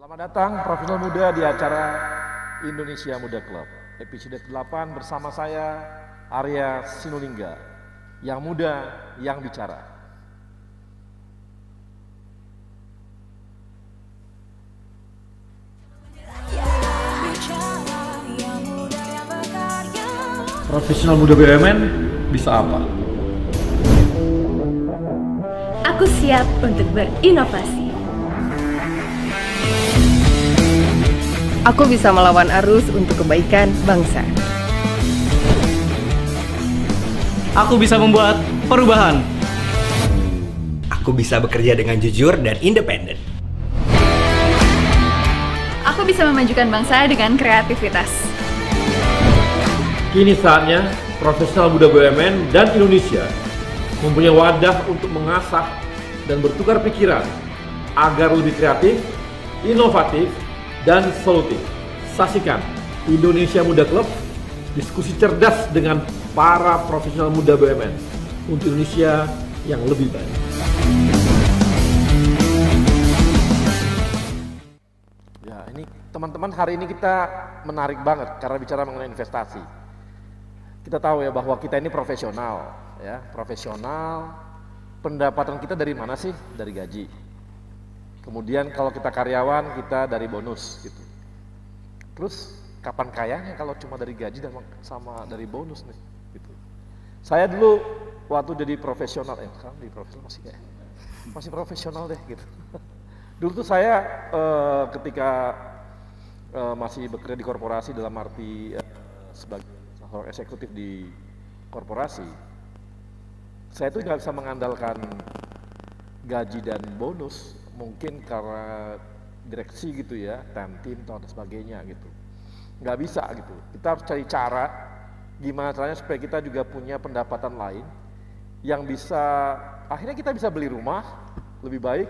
Selamat datang profesional muda di acara Indonesia Muda Club. Episode 8 bersama saya Arya Sinulinga. Yang muda, yang bicara. Profesional muda BUMN bisa apa? Aku siap untuk berinovasi. Aku bisa melawan arus untuk kebaikan bangsa. Aku bisa membuat perubahan. Aku bisa bekerja dengan jujur dan independen. Aku bisa memajukan bangsa dengan kreativitas. Kini saatnya profesional muda BUMN dan Indonesia mempunyai wadah untuk mengasah dan bertukar pikiran agar lebih kreatif, inovatif, dan solutif. Saksikan Indonesia Muda Club, diskusi cerdas dengan para profesional muda BUMN untuk Indonesia yang lebih baik. Ya, ini teman-teman, hari ini kita menarik banget karena bicara mengenai investasi. Kita tahu ya bahwa kita ini profesional, ya, profesional. Pendapatan kita dari mana sih? Dari gaji. Kemudian kalau kita karyawan, kita dari bonus gitu. Terus kapan kayanya kalau cuma dari gaji dan sama dari bonus nih gitu. Saya dulu waktu jadi profesional, sekarang di profesional masih profesional deh gitu. Dulu tuh saya ketika masih bekerja di korporasi dalam arti sebagai seorang eksekutif di korporasi, saya tuh nggak bisa mengandalkan gaji dan bonus. Mungkin karena direksi gitu ya, tim dan sebagainya gitu. Nggak bisa gitu. Kita harus cari cara gimana caranya supaya kita juga punya pendapatan lain yang bisa, akhirnya kita bisa beli rumah lebih baik,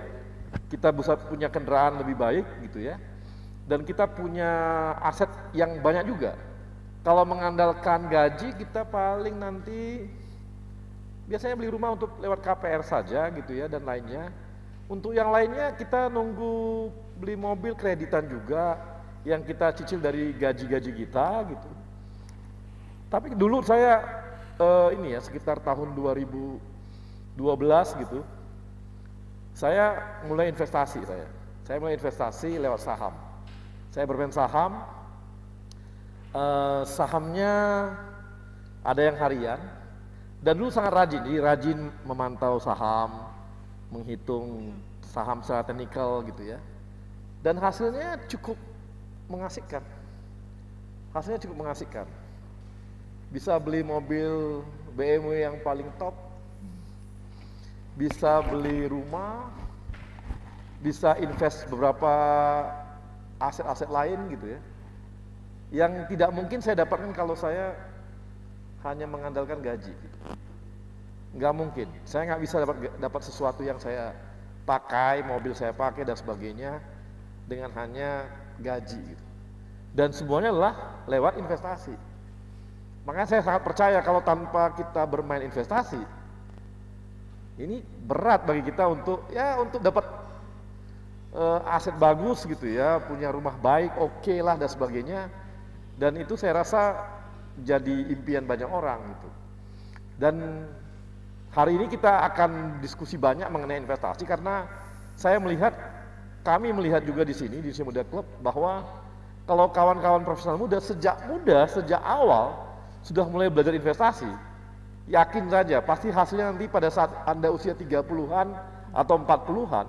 kita bisa punya kendaraan lebih baik gitu ya, dan kita punya aset yang banyak juga. Kalau mengandalkan gaji, kita paling nanti biasanya beli rumah untuk lewat KPR saja gitu ya, dan lainnya. Untuk yang lainnya kita nunggu beli mobil kreditan juga yang kita cicil dari gaji-gaji kita gitu. Tapi dulu saya ini ya sekitar tahun 2012 gitu, saya mulai investasi. Saya mulai investasi lewat saham. Saya bermain saham, sahamnya ada yang harian, dan dulu sangat rajin, jadi rajin memantau saham, menghitung saham secara teknikal gitu ya, dan hasilnya cukup mengasihkan. Hasilnya cukup mengasihkan. Bisa beli mobil BMW yang paling top, bisa beli rumah, bisa invest beberapa aset-aset lain gitu ya, yang tidak mungkin saya dapatkan kalau saya hanya mengandalkan gaji gitu. Nggak mungkin, saya nggak bisa dapat sesuatu yang saya pakai, mobil saya pakai dan sebagainya dengan hanya gaji gitu. Dan semuanya adalah lewat investasi. Makanya saya sangat percaya kalau tanpa kita bermain investasi, ini berat bagi kita untuk dapat aset bagus gitu ya, punya rumah baik, oke lah dan sebagainya. Dan itu saya rasa jadi impian banyak orang gitu. Dan hari ini kita akan diskusi banyak mengenai investasi karena kami melihat juga di sini di Usia Muda Club bahwa kalau kawan-kawan profesional muda, sejak awal sudah mulai belajar investasi, yakin saja pasti hasilnya nanti pada saat Anda usia 30-an atau 40-an,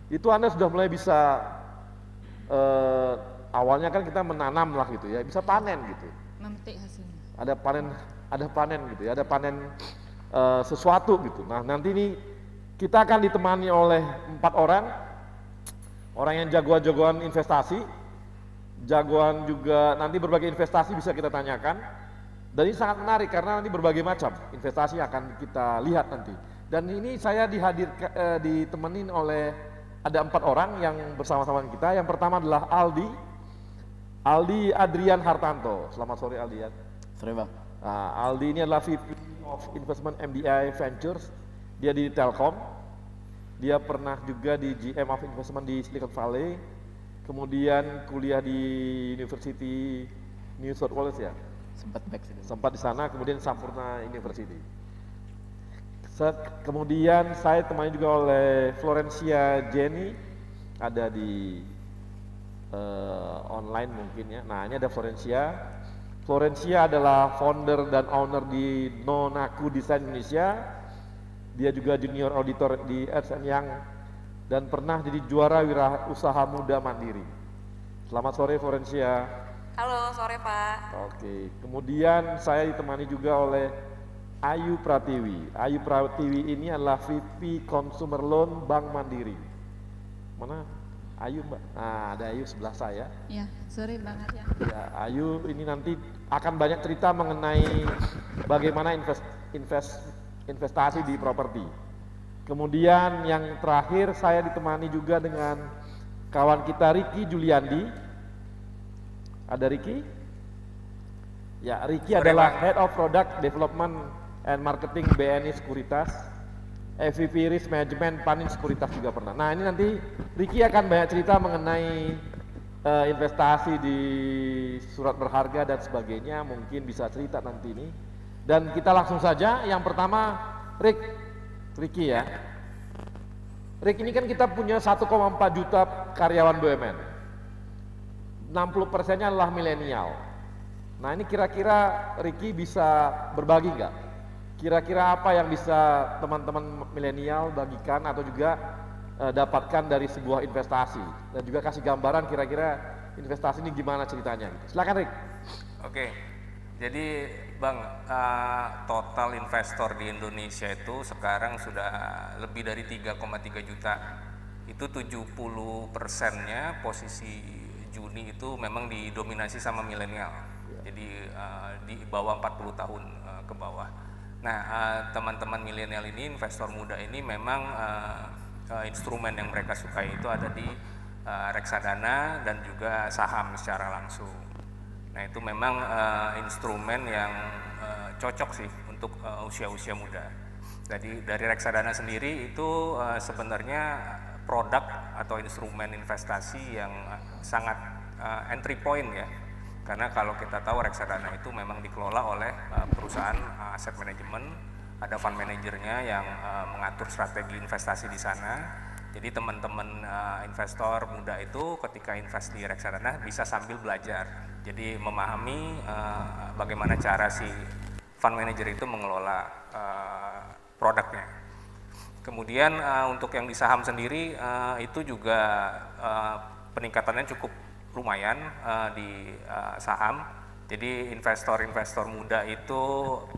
itu Anda sudah mulai bisa, awalnya kan kita menanam lah gitu ya, bisa panen gitu. Memetik hasilnya. Ada panen gitu ya, ada panen sesuatu gitu. Nah nanti ini kita akan ditemani oleh 4 orang yang jagoan investasi, jagoan juga nanti berbagai investasi bisa kita tanyakan. Dan ini sangat menarik karena nanti berbagai macam investasi akan kita lihat nanti. Dan ini saya ditemenin oleh ada 4 orang yang bersama-sama kita. Yang pertama adalah Aldi Adrian Hartanto. Selamat sore Aldi ya. Sore Bang. Nah, Aldi ini adalah VP of Investment MDI Ventures. Dia di Telkom. Dia pernah juga di GM of Investment di Silicon Valley. Kemudian kuliah di University New South Wales ya. Sempat di sana, kemudian Sampurna University. Kemudian saya temani juga oleh Florencia Jenny, ada di online mungkin ya. Nah ini ada Florencia. Florencia adalah founder dan owner di Nonaku Design Indonesia. Dia juga junior auditor di Ernst & Young dan pernah jadi juara wirausaha muda mandiri. Selamat sore Florencia. Halo, sore Pak. Oke, kemudian saya ditemani juga oleh Ayu Pratiwi. Ayu Pratiwi ini adalah VP Consumer Loan Bank Mandiri. Mana Ayu Mbak? Nah, ada Ayu sebelah saya. Ya, sore banget ya. Ya, Ayu ini nanti akan banyak cerita mengenai bagaimana investasi di properti. Kemudian yang terakhir saya ditemani juga dengan kawan kita Ricky Juliandi. Ada Ricky? Ya, Ricky adalah Head of Product Development and Marketing BNI Sekuritas, EVP Risk Management Panin Sekuritas juga pernah. Nah ini nanti Ricky akan banyak cerita mengenai investasi di surat berharga dan sebagainya, mungkin bisa cerita nanti ini. Dan kita langsung saja, yang pertama Ricky ya. Rick, ini kan kita punya 1,4 juta karyawan BUMN. 60%-nya adalah milenial. Nah ini kira-kira Ricky bisa berbagi nggak? Kira-kira apa yang bisa teman-teman milenial bagikan atau juga dapatkan dari sebuah investasi? Dan juga kasih gambaran kira-kira investasi ini gimana ceritanya? Silakan Rick. Oke, jadi Bang, total investor di Indonesia itu sekarang sudah lebih dari 3,3 juta. Itu 70%-nya posisi Juni itu memang didominasi sama milenial, jadi di bawah 40 tahun ke bawah. Nah, teman-teman milenial ini, investor muda ini memang instrumen yang mereka sukai itu ada di reksadana dan juga saham secara langsung. Nah, itu memang instrumen yang cocok sih untuk usia-usia muda. Jadi dari reksadana sendiri itu sebenarnya produk atau instrumen investasi yang sangat entry point ya, karena kalau kita tahu reksadana itu memang dikelola oleh perusahaan aset manajemen, ada fund manajernya yang mengatur strategi investasi di sana. Jadi teman-teman investor muda itu ketika invest di reksadana bisa sambil belajar, jadi memahami bagaimana cara si fund manager itu mengelola produknya. Kemudian untuk yang di saham sendiri itu juga peningkatannya cukup lumayan di saham. Jadi investor-investor muda itu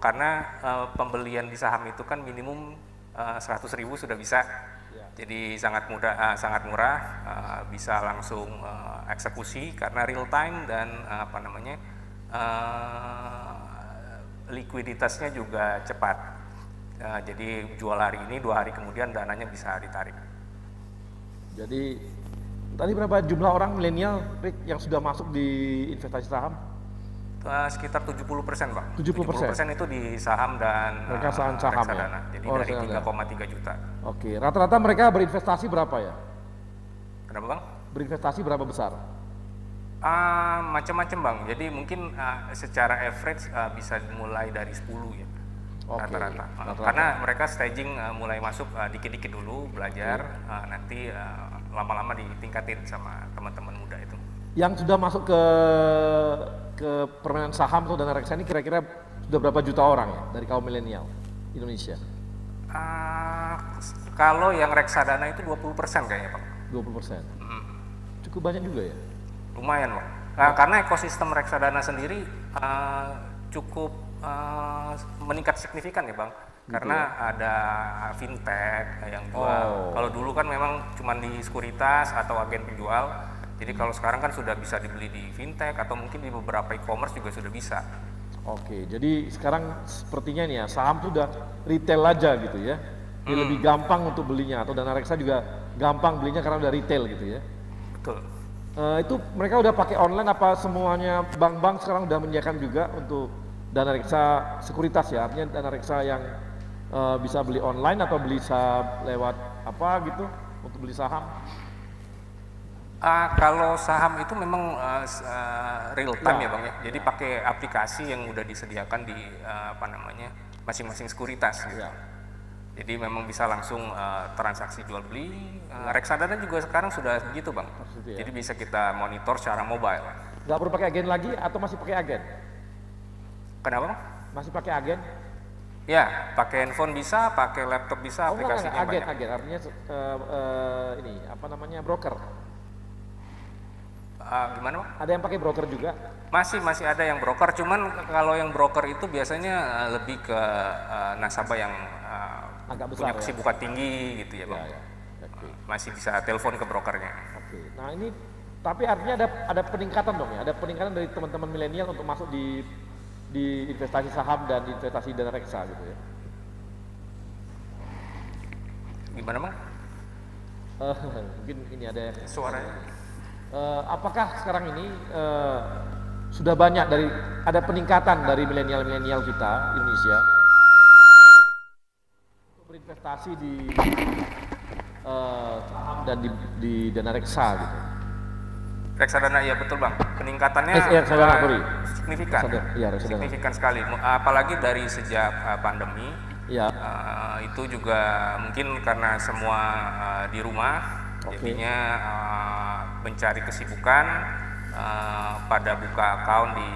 karena pembelian di saham itu kan minimum 100.000 sudah bisa. Jadi sangat mudah, sangat murah, bisa langsung eksekusi karena real time dan likuiditasnya juga cepat. Jadi jual hari ini, 2 hari kemudian dananya bisa ditarik. Jadi tadi berapa jumlah orang milenial yang sudah masuk di investasi saham? Sekitar 70% Pak. 70% itu di saham dan saham reksadana. Ya? Jadi dari 3,3 juta. Oke, rata-rata mereka berinvestasi berapa ya? Kenapa Bang? Berinvestasi berapa besar? Macam-macam Bang. Jadi mungkin secara average bisa mulai dari 10 ya. Oke, rata-rata. rata-rata. Karena mereka staging mulai masuk dikit-dikit dulu belajar, nanti lama-lama ditingkatin sama teman-teman muda itu. Yang sudah masuk ke permainan saham atau dana reksa ini kira-kira sudah berapa juta orang ya dari kaum milenial Indonesia? Kalau yang reksadana itu 20% kayaknya, Pak. 20%. Cukup banyak juga ya? Lumayan, Pak. Karena ekosistem reksadana sendiri cukup meningkat signifikan ya, Bang. Karena ada fintech yang jual. Kalau dulu kan memang cuma di sekuritas atau agen penjual. Jadi kalau sekarang kan sudah bisa dibeli di fintech atau mungkin di beberapa e-commerce juga sudah bisa. Oke, jadi sekarang sepertinya nih ya saham sudah retail aja gitu ya. Jadi lebih gampang untuk belinya, atau dana reksa juga gampang belinya karena udah retail gitu ya. Betul. Itu mereka udah pakai online apa semuanya bank-bank sekarang udah menyediakan juga untuk dana reksa sekuritas ya, artinya dana reksa yang bisa beli online atau bisa lewat apa gitu untuk beli saham? Kalau saham itu memang real time ya Bang ya, jadi pakai aplikasi yang udah disediakan di masing-masing sekuritas gitu. Jadi memang bisa langsung transaksi jual beli. Reksadana juga sekarang sudah begitu Bang, jadi bisa kita monitor secara mobile. Nggak perlu pakai agen lagi atau masih pakai agen? Kenapa Bang? Masih pakai agen? Ya, pakai handphone bisa, pakai laptop bisa, aplikasinya banyak. Agen, artinya ini apa namanya broker? Gimana Bang? Ada yang pakai broker juga? Masih ada yang broker, cuman kalau yang broker itu biasanya lebih ke nasabah yang agak besar, punya kesibukan tinggi gitu ya Bang. Masih bisa telepon ke brokernya. Nah ini, tapi artinya ada peningkatan dong ya, ada peningkatan dari teman-teman milenial untuk masuk di investasi saham dan investasi dana reksa gitu ya. Gimana Bang? Mungkin ini ada suaranya. Apakah sekarang ini sudah banyak ada peningkatan dari milenial kita Indonesia untuk berinvestasi di saham dan di dana reksa gitu? Reksadana ya betul Bang, peningkatannya signifikan, signifikan sekali. Apalagi dari sejak pandemi, itu juga mungkin karena semua di rumah. Jadinya mencari kesibukan pada buka account di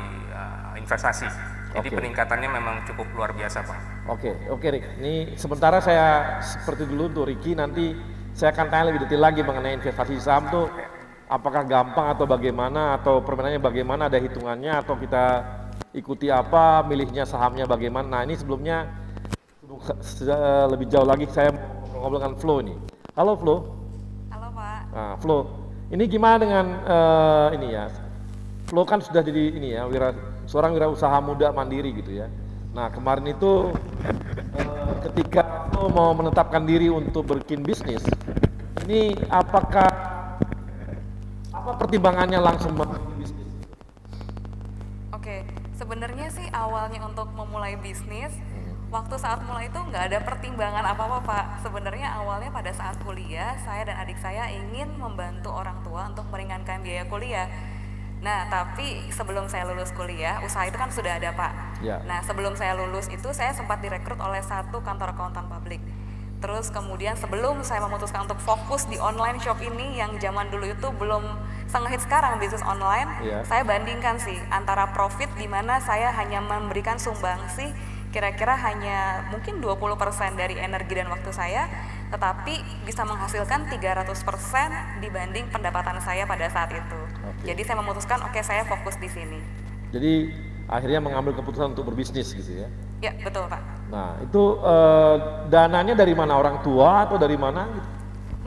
investasi. Jadi peningkatannya memang cukup luar biasa Pak. Oke Rick. Ini sementara saya seperti dulu untuk Ricky, nanti saya akan tanya lebih detail lagi mengenai investasi saham tuh apakah gampang atau bagaimana, atau permainannya bagaimana, ada hitungannya atau kita ikuti apa, milihnya sahamnya bagaimana. Nah ini sebelumnya lebih jauh lagi saya mau ngobrol dengan Flo ini. Halo Flo. Nah, Flo, ini gimana dengan ini ya? Flo kan sudah jadi ini ya, seorang wirausaha muda mandiri gitu ya. Nah, kemarin itu ketika Flo mau menetapkan diri untuk bikin bisnis, ini apa pertimbangannya langsung bikin bisnis? Oke, sebenarnya sih awalnya untuk memulai bisnis, waktu saat mulai itu nggak ada pertimbangan apa-apa Pak. Sebenarnya awalnya pada saat kuliah, saya dan adik saya ingin membantu orang tua untuk meringankan biaya kuliah. Nah, tapi sebelum saya lulus kuliah, usaha itu kan sudah ada Pak. Nah, sebelum saya lulus itu saya sempat direkrut oleh satu kantor akuntan publik. Terus kemudian sebelum saya memutuskan untuk fokus di online shop ini yang zaman dulu itu belum sengehit sekarang bisnis online, saya bandingkan sih antara profit di mana saya hanya memberikan sumbangsi kira-kira hanya mungkin 20% dari energi dan waktu saya, tetapi bisa menghasilkan 300% dibanding pendapatan saya pada saat itu. Jadi saya memutuskan saya fokus di sini. Jadi akhirnya mengambil keputusan untuk berbisnis gitu ya? Ya betul Pak. Nah itu dananya dari mana, orang tua atau dari mana gitu?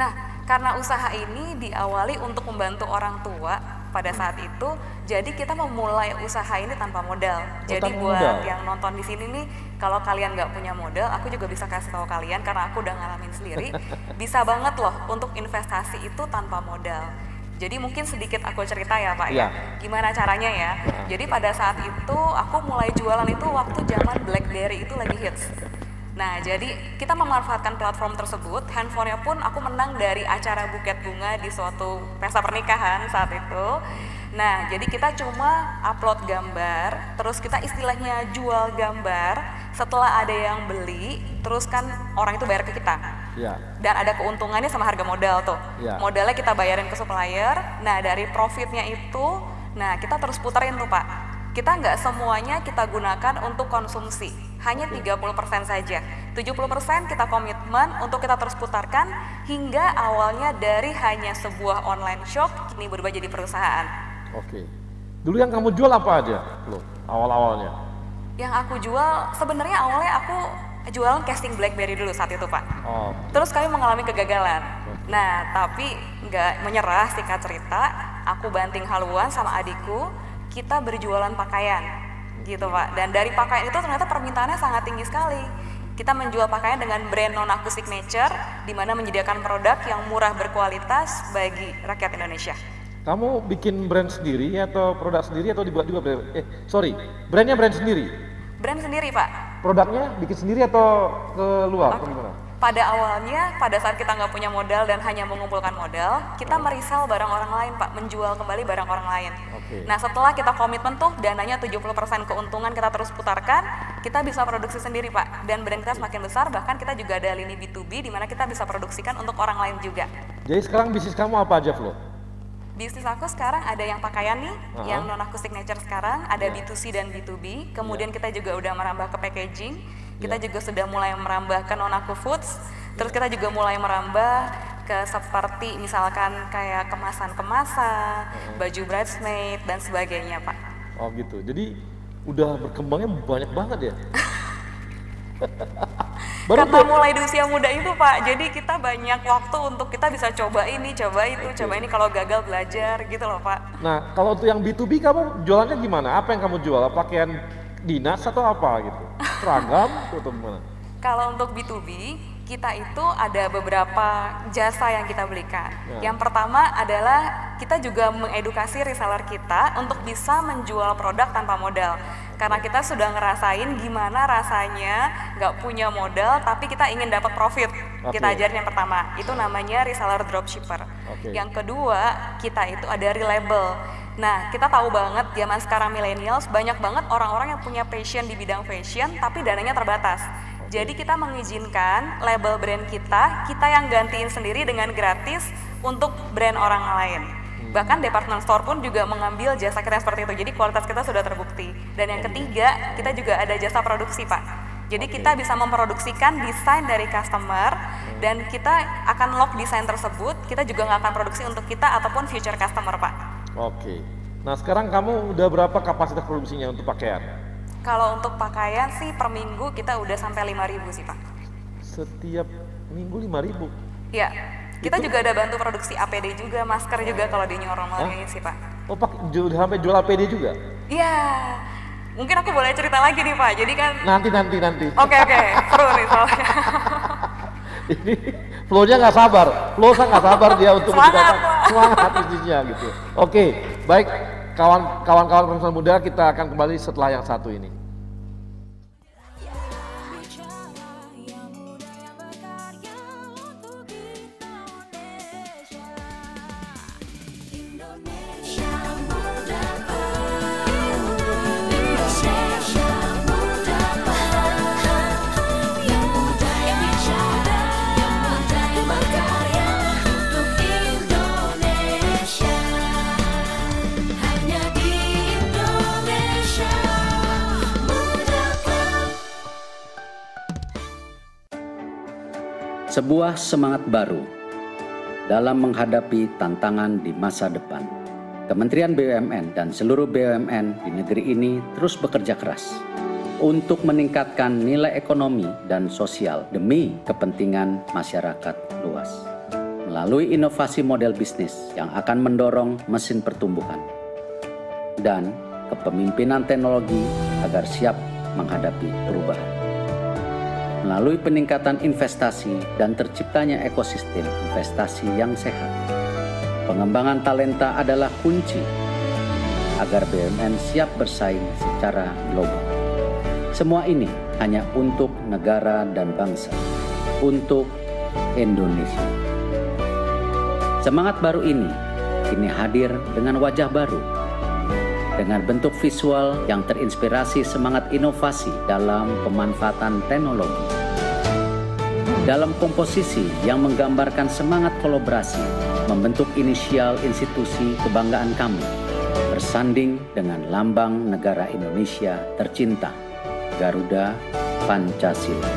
Nah karena usaha ini diawali untuk membantu orang tua pada saat itu, jadi kita memulai usaha ini tanpa modal. Jadi buat yang nonton di sini nih, kalau kalian nggak punya modal, aku juga bisa kasih tahu kalian karena aku udah ngalamin sendiri, bisa banget loh untuk investasi itu tanpa modal. Jadi mungkin sedikit aku cerita ya Pak ya, gimana caranya ya. Jadi pada saat itu aku mulai jualan itu waktu zaman BlackBerry itu lagi hits. Nah, jadi kita memanfaatkan platform tersebut, handphonenya pun aku menang dari acara buket bunga di suatu pesta pernikahan saat itu. Nah, jadi kita cuma upload gambar, terus kita istilahnya jual gambar setelah ada yang beli, terus kan orang itu bayar ke kita. Ya. Dan ada keuntungannya sama harga modal tuh. Ya. Modalnya kita bayarin ke supplier, nah dari profitnya itu, nah kita terus puterin tuh Pak. Kita nggak semuanya kita gunakan untuk konsumsi, hanya 30% saja. 70% kita komitmen untuk kita terus putarkan hingga awalnya dari hanya sebuah online shop, kini berubah jadi perusahaan. Oke. Dulu yang kamu jual apa aja, Flo? Awal-awalnya? Yang aku jual, sebenarnya awalnya aku jualan casing BlackBerry dulu saat itu Pak. Oh. Terus kami mengalami kegagalan. Nah, tapi nggak menyerah, singkat cerita, aku banting haluan sama adikku, kita berjualan pakaian, gitu Pak. Dan dari pakaian itu ternyata permintaannya sangat tinggi sekali. Kita menjual pakaian dengan brand Non-Aku Signature, di mana menyediakan produk yang murah berkualitas bagi rakyat Indonesia. Kamu bikin brand sendiri atau produk sendiri atau dibuat juga brand? Brandnya brand sendiri? Brand sendiri Pak. Produknya bikin sendiri atau ke luar? Atau gimana? Pada awalnya, pada saat kita nggak punya modal dan hanya mengumpulkan modal, kita merisal barang orang lain Pak, menjual kembali barang orang lain. Oke. Nah setelah kita komitmen tuh, dananya 70% keuntungan kita terus putarkan, kita bisa produksi sendiri Pak. Dan brand kita semakin besar, bahkan kita juga ada lini B2B di mana kita bisa produksikan untuk orang lain juga. Jadi sekarang bisnis kamu apa aja, Flo? Bisnis aku sekarang ada yang pakaian nih, yang Non-Aku Signature sekarang, ada B2C dan B2B, kemudian kita juga udah merambah ke packaging, kita juga sudah mulai merambah ke Non-Aku Foods, terus kita juga mulai merambah ke seperti misalkan kayak kemasan-kemasan, baju bridesmaid dan sebagainya Pak. Oh gitu, jadi udah berkembangnya banyak banget ya? Karena mulai di usia muda itu Pak, jadi kita banyak waktu untuk kita bisa coba ini, coba itu, coba ini, kalau gagal belajar gitu loh Pak. Nah kalau untuk yang B2B kamu jualannya gimana? Apa yang kamu jual? Pakaian dinas atau apa gitu? Seragam atau gimana? Kalau untuk B2B, kita itu ada beberapa jasa yang kita belikan. Yang pertama adalah kita juga mengedukasi reseller kita untuk bisa menjual produk tanpa modal. Karena kita sudah ngerasain gimana rasanya nggak punya modal tapi kita ingin dapat profit. Kita ajarin yang pertama, itu namanya reseller dropshipper. Yang kedua, kita itu ada reliable. Nah, kita tahu banget zaman sekarang millennials banyak banget orang-orang yang punya passion di bidang fashion tapi dananya terbatas. Jadi kita mengizinkan label brand kita yang gantiin sendiri dengan gratis untuk brand orang lain. Bahkan department store pun juga mengambil jasa kita seperti itu, jadi kualitas kita sudah terbukti. Dan yang ketiga, kita juga ada jasa produksi Pak. Jadi kita bisa memproduksikan desain dari customer dan kita akan lock desain tersebut, kita juga nggak akan produksi untuk kita ataupun future customer Pak. Oke, nah sekarang kamu udah berapa kapasitas produksinya untuk pakaian? Kalau untuk pakaian sih per minggu kita udah sampai 5.000 sih Pak. Setiap minggu 5.000? Iya, kita juga ada bantu produksi APD juga, masker juga kalau di new normal ini sih Pak. Oh sampai jual APD juga? Iya, mungkin aku boleh cerita lagi nih Pak, jadi kan Nanti Oke, seru nih soalnya. Ini Flo-nya nggak sabar, nggak sabar dia untuk menceritakan semangat bisnisnya gitu. Oke, baik kawan-kawan profesional muda, kita akan kembali setelah yang satu ini. Sebuah semangat baru dalam menghadapi tantangan di masa depan. Kementerian BUMN dan seluruh BUMN di negeri ini terus bekerja keras untuk meningkatkan nilai ekonomi dan sosial demi kepentingan masyarakat luas. Melalui inovasi model bisnis yang akan mendorong mesin pertumbuhan dan kepemimpinan teknologi agar siap menghadapi perubahan. Melalui peningkatan investasi dan terciptanya ekosistem investasi yang sehat. Pengembangan talenta adalah kunci agar BUMN siap bersaing secara global. Semua ini hanya untuk negara dan bangsa, untuk Indonesia. Semangat baru ini kini hadir dengan wajah baru. dengan bentuk visual yang terinspirasi semangat inovasi dalam pemanfaatan teknologi. Dalam komposisi yang menggambarkan semangat kolaborasi, membentuk inisial institusi kebanggaan kami, bersanding dengan lambang negara Indonesia tercinta, Garuda Pancasila.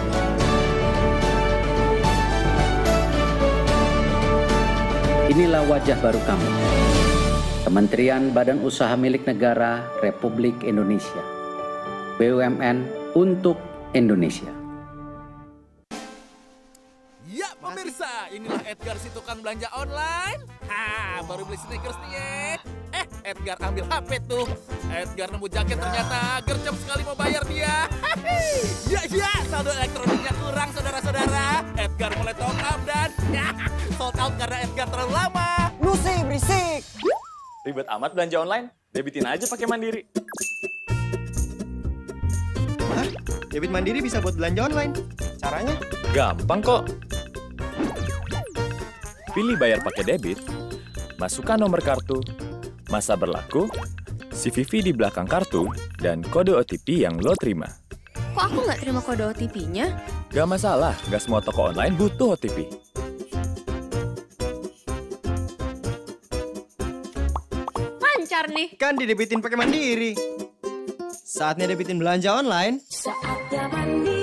Inilah wajah baru kami, Kementerian Badan Usaha Milik Negara Republik Indonesia, BUMN untuk Indonesia. Ya pemirsa, inilah Edgar si tukang belanja online. Baru beli sneakers nih ya. Edgar ambil HP tuh. Edgar nemu jaket ternyata gercep sekali mau bayar dia. Ya, saldo elektroniknya kurang saudara-saudara. Edgar mulai top up dan sold out karena Edgar terlalu lama. Lucy berisik. Ribet amat belanja online, debitin aja pakai Mandiri. Hah? Debit Mandiri bisa buat belanja online? Caranya? Gampang kok. Pilih bayar pakai debit, masukkan nomor kartu, masa berlaku, CVV di belakang kartu, dan kode OTP yang lo terima. Kok aku nggak terima kode OTP-nya? Gak masalah, gak semua toko online butuh OTP. Lancar nih. Kan didebitin pakai Mandiri. Saatnya debitin belanja online. Saatnya Mandiri.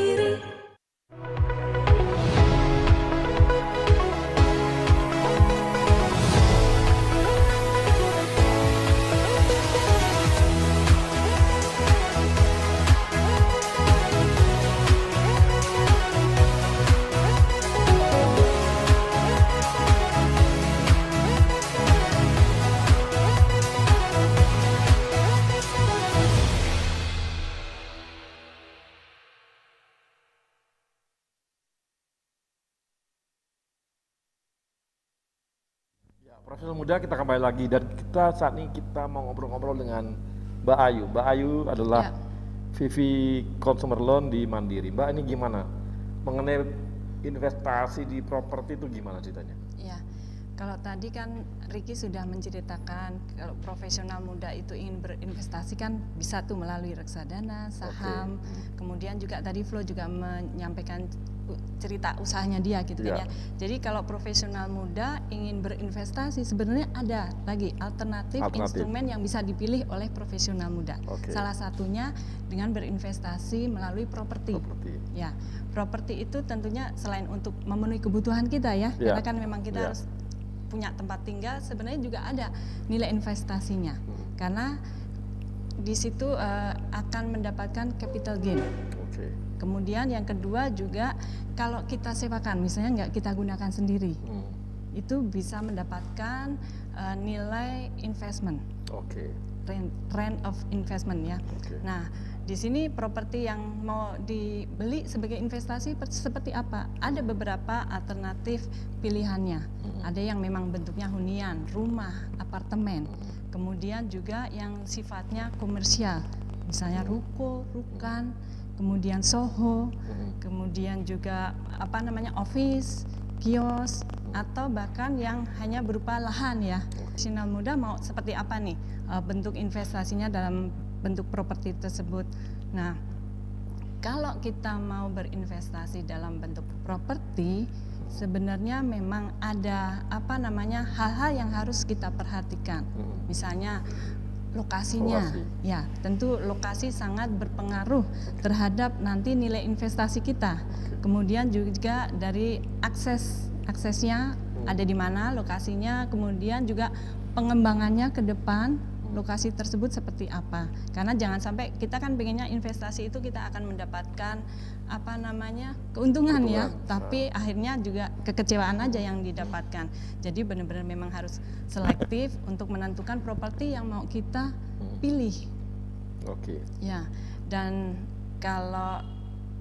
Profesional muda, kita kembali lagi dan kita saat ini kita mau ngobrol-ngobrol dengan Mbak Ayu. Mbak Ayu adalah VP Consumer Loan di Mandiri. Mbak, ini gimana mengenai investasi di properti itu gimana ceritanya? Ya, kalau tadi kan Ricky sudah menceritakan kalau profesional muda itu ingin berinvestasi kan bisa tuh melalui reksadana, saham, kemudian juga tadi Flo juga menyampaikan cerita usahanya dia gitu kan ya. Jadi kalau profesional muda ingin berinvestasi sebenarnya ada lagi alternatif instrumen yang bisa dipilih oleh profesional muda. Salah satunya dengan berinvestasi melalui properti. Ya, properti itu tentunya selain untuk memenuhi kebutuhan kita ya, karena kan memang kita harus punya tempat tinggal, sebenarnya juga ada nilai investasinya. Karena di situ akan mendapatkan capital gain. Kemudian yang kedua juga kalau kita sewakan, misalnya nggak kita gunakan sendiri, itu bisa mendapatkan nilai investment, rent of investment ya. Nah di sini properti yang mau dibeli sebagai investasi seperti apa? Ada beberapa alternatif pilihannya. Ada yang memang bentuknya hunian, rumah, apartemen. Kemudian juga yang sifatnya komersial, misalnya ruko, rukan, kemudian Soho, kemudian juga office, kios, atau bahkan yang hanya berupa lahan ya. Profesional muda mau seperti apa nih bentuk investasinya dalam bentuk properti tersebut. Nah, kalau kita mau berinvestasi dalam bentuk properti, sebenarnya memang ada hal-hal yang harus kita perhatikan. Misalnya lokasinya, ya tentu lokasi sangat berpengaruh terhadap nanti nilai investasi kita. Kemudian juga dari aksesnya ada di mana lokasinya, kemudian juga pengembangannya ke depan lokasi tersebut seperti apa. Karena jangan sampai kita kan pengennya investasi itu kita akan mendapatkan keuntungan ya, tapi akhirnya juga kekecewaan aja yang didapatkan. Jadi benar-benar memang harus selektif untuk menentukan properti yang mau kita pilih. Ya, dan kalau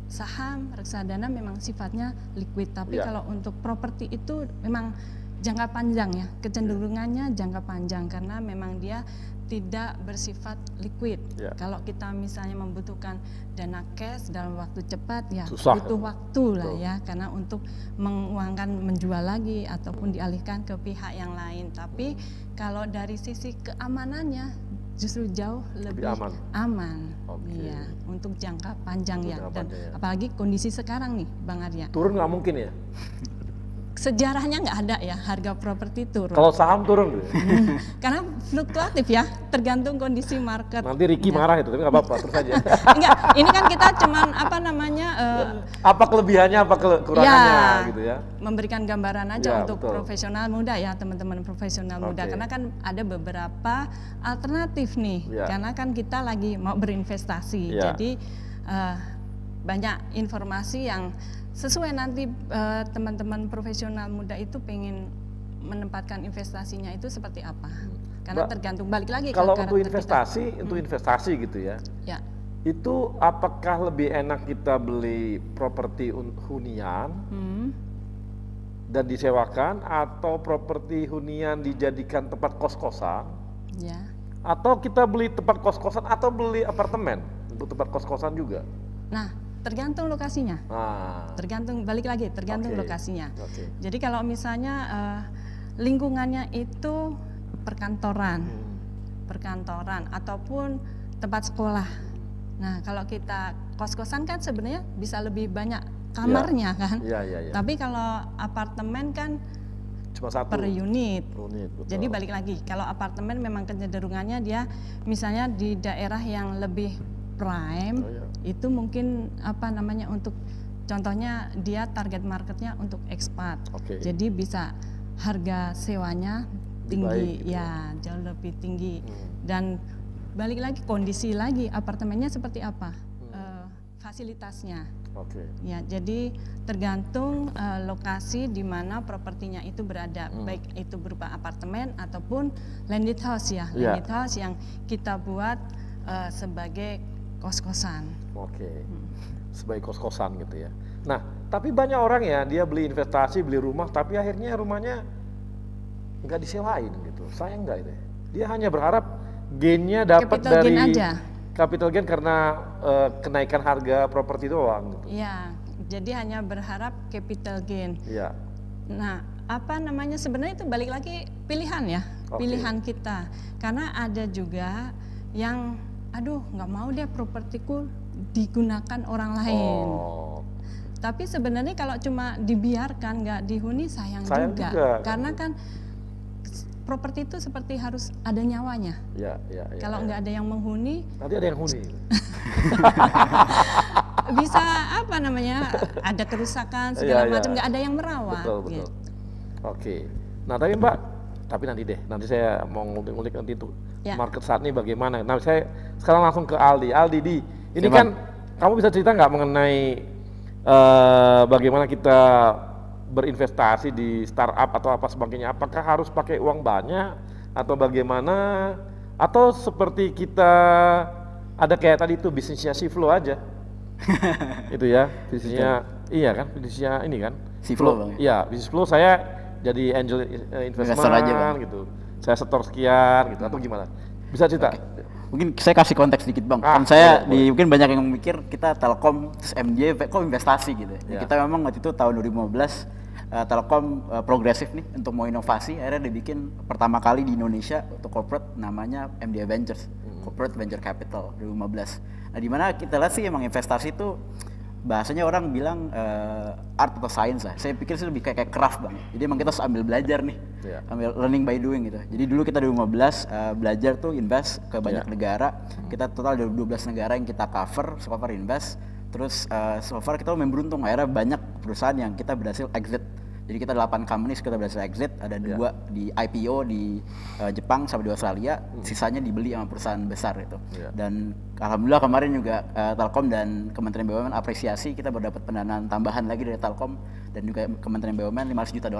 saham, reksadana memang sifatnya liquid, tapi kalau untuk properti itu memang jangka panjang ya, kecenderungannya jangka panjang karena memang dia tidak bersifat liquid. Kalau kita misalnya membutuhkan dana cash dalam waktu cepat ya butuh waktu lah ya, karena untuk menguangkan menjual lagi ataupun dialihkan ke pihak yang lain. Tapi kalau dari sisi keamanannya justru jauh lebih aman. Iya, untuk jangka panjang ya. Dan apalagi kondisi sekarang nih, Bang Arya. Turun nggak mungkin ya? Sejarahnya nggak ada ya harga properti turun. Kalau saham turun, karena fluktuatif ya, tergantung kondisi market. Nanti Ricky marah itu, tapi nggak apa-apa, terus aja. Enggak, ini kan kita cuman apa namanya? Apa kelebihannya, apa kekurangannya, gitu ya? Memberikan gambaran aja untuk profesional muda ya, teman-teman profesional muda. Karena kan ada beberapa alternatif nih, karena kan kita lagi mau berinvestasi, jadi banyak informasi yang sesuai nanti teman-teman profesional muda itu pengen menempatkan investasinya itu seperti apa. Karena tergantung, balik lagi kalau untuk investasi, untuk investasi gitu ya. Ya. Itu apakah lebih enak kita beli properti hunian dan disewakan, atau properti hunian dijadikan tempat kos-kosan? Ya. Atau kita beli tempat kos-kosan atau beli apartemen untuk tempat kos-kosan juga? Nah, tergantung lokasinya. Tergantung, balik lagi, tergantung lokasinya. Jadi kalau misalnya lingkungannya itu perkantoran ataupun tempat sekolah. Nah, kalau kita kos-kosan kan sebenarnya bisa lebih banyak kamarnya kan. Tapi kalau apartemen kan cuma satu per unit. Jadi balik lagi, kalau apartemen memang kecenderungannya dia misalnya di daerah yang lebih prime, itu mungkin apa namanya, untuk contohnya dia target marketnya untuk expat. Jadi bisa harga sewanya tinggi, jauh lebih tinggi. Dan balik lagi, kondisi lagi apartemennya seperti apa, fasilitasnya. Ya, jadi tergantung lokasi di mana propertinya itu berada, baik itu berupa apartemen ataupun landed house ya, landed house yang kita buat sebagai kos-kosan. Sebagai kos-kosan gitu ya. Nah, tapi banyak orang ya, dia beli investasi, beli rumah, tapi akhirnya rumahnya nggak disewain gitu. Sayang nggak itu? Dia hanya berharap gainnya dapat dari capital gain karena kenaikan harga properti doang. Gitu. Iya, jadi hanya berharap capital gain. Iya. Nah, apa namanya, sebenarnya itu balik lagi pilihan ya, pilihan kita. Karena ada juga yang aduh nggak mau deh propertiku digunakan orang lain. Tapi sebenarnya kalau cuma dibiarkan nggak dihuni sayang juga. Karena kan properti itu seperti harus ada nyawanya. Kalau nggak ada yang menghuni, nanti ada yang huni. Bisa apa namanya, ada kerusakan segala macam, nggak ada yang merawat. Betul. Oke. Nah tapi Mbak, tapi nanti saya mau ngulik nanti itu market saat ini bagaimana. Nah saya sekarang langsung ke Aldi. Aldi, ini kan kamu bisa cerita nggak mengenai bagaimana kita berinvestasi di startup atau apa sebagainya? Apakah harus pakai uang banyak atau bagaimana? Atau seperti kita ada kayak tadi itu bisnisnya Flow aja, itu ya bisnisnya, iya kan bisnisnya ini kan Flow Bang. Iya, bisnis Flow saya jadi angel investment aja, gitu. Saya setor sekian gitu atau gimana? Bisa cerita? Mungkin saya kasih konteks sedikit Bang. Kan saya mungkin banyak yang mikir kita Telkom terus MJ kok investasi gitu. Ya. Kita memang waktu itu tahun 2015 Telkom progresif nih untuk mau inovasi, akhirnya dibikin pertama kali di Indonesia untuk corporate namanya MDA Ventures, Corporate Venture Capital 2015. Nah di mana kita lihat sih emang investasi itu bahasanya orang bilang art atau science lah. Saya pikir sih lebih kayak craft Bang. Jadi emang kita harus ambil belajar nih, ambil learning by doing gitu. Jadi dulu kita 2015 belajar tuh invest ke banyak negara. Kita total ada 12 negara yang kita cover invest. Terus so far kita lumayan beruntung, akhirnya banyak perusahaan yang kita berhasil exit. Jadi kita 8 companies kita berhasil exit, ada 2 di IPO di Jepang sama di Australia, sisanya dibeli sama perusahaan besar itu. Dan alhamdulillah kemarin juga Telkom dan Kementerian BUMN apresiasi, kita baru dapat pendanaan tambahan lagi dari Telkom dan juga Kementerian BUMN $500 juta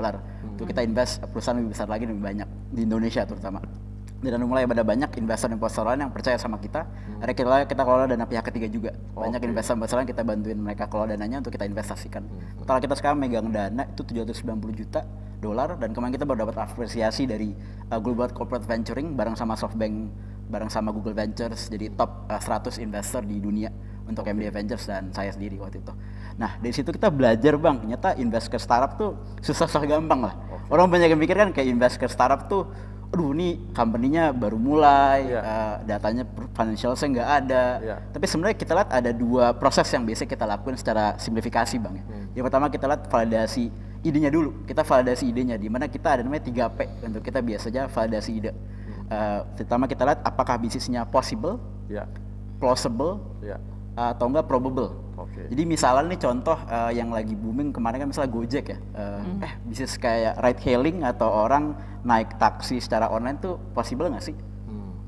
untuk kita invest perusahaan lebih besar lagi, lebih banyak di Indonesia terutama. Dan mulai ada banyak investor-investor lain yang percaya sama kita. Ada kita kelola dana pihak ketiga juga. Banyak investor-investor lain kita bantuin mereka kelola dananya untuk kita investasikan. Total kita sekarang megang dana itu $790 juta, dan kemarin kita baru dapat apresiasi dari Global Corporate Venturing bareng sama SoftBank, bareng sama Google Ventures, jadi top 100 investor di dunia untuk MDA Ventures dan saya sendiri waktu itu. Nah dari situ kita belajar Bang, ternyata invest ke startup tuh susah gampang lah. Orang banyak yang mikir kan kayak invest ke startup tuh aduh ini company-nya baru mulai, datanya financial saya nggak ada. Tapi sebenarnya kita lihat ada 2 proses yang biasa kita lakukan secara simplifikasi Bang. Yang pertama kita lihat validasi idenya dulu. Kita validasi idenya, di mana kita ada namanya 3P untuk kita biasanya validasi ide. Pertama kita lihat apakah bisnisnya possible, plausible, atau enggak probable. Jadi misalnya nih contoh yang lagi booming kemarin kan misalnya Gojek ya, bisnis kayak ride hailing atau orang naik taksi secara online tuh possible nggak sih?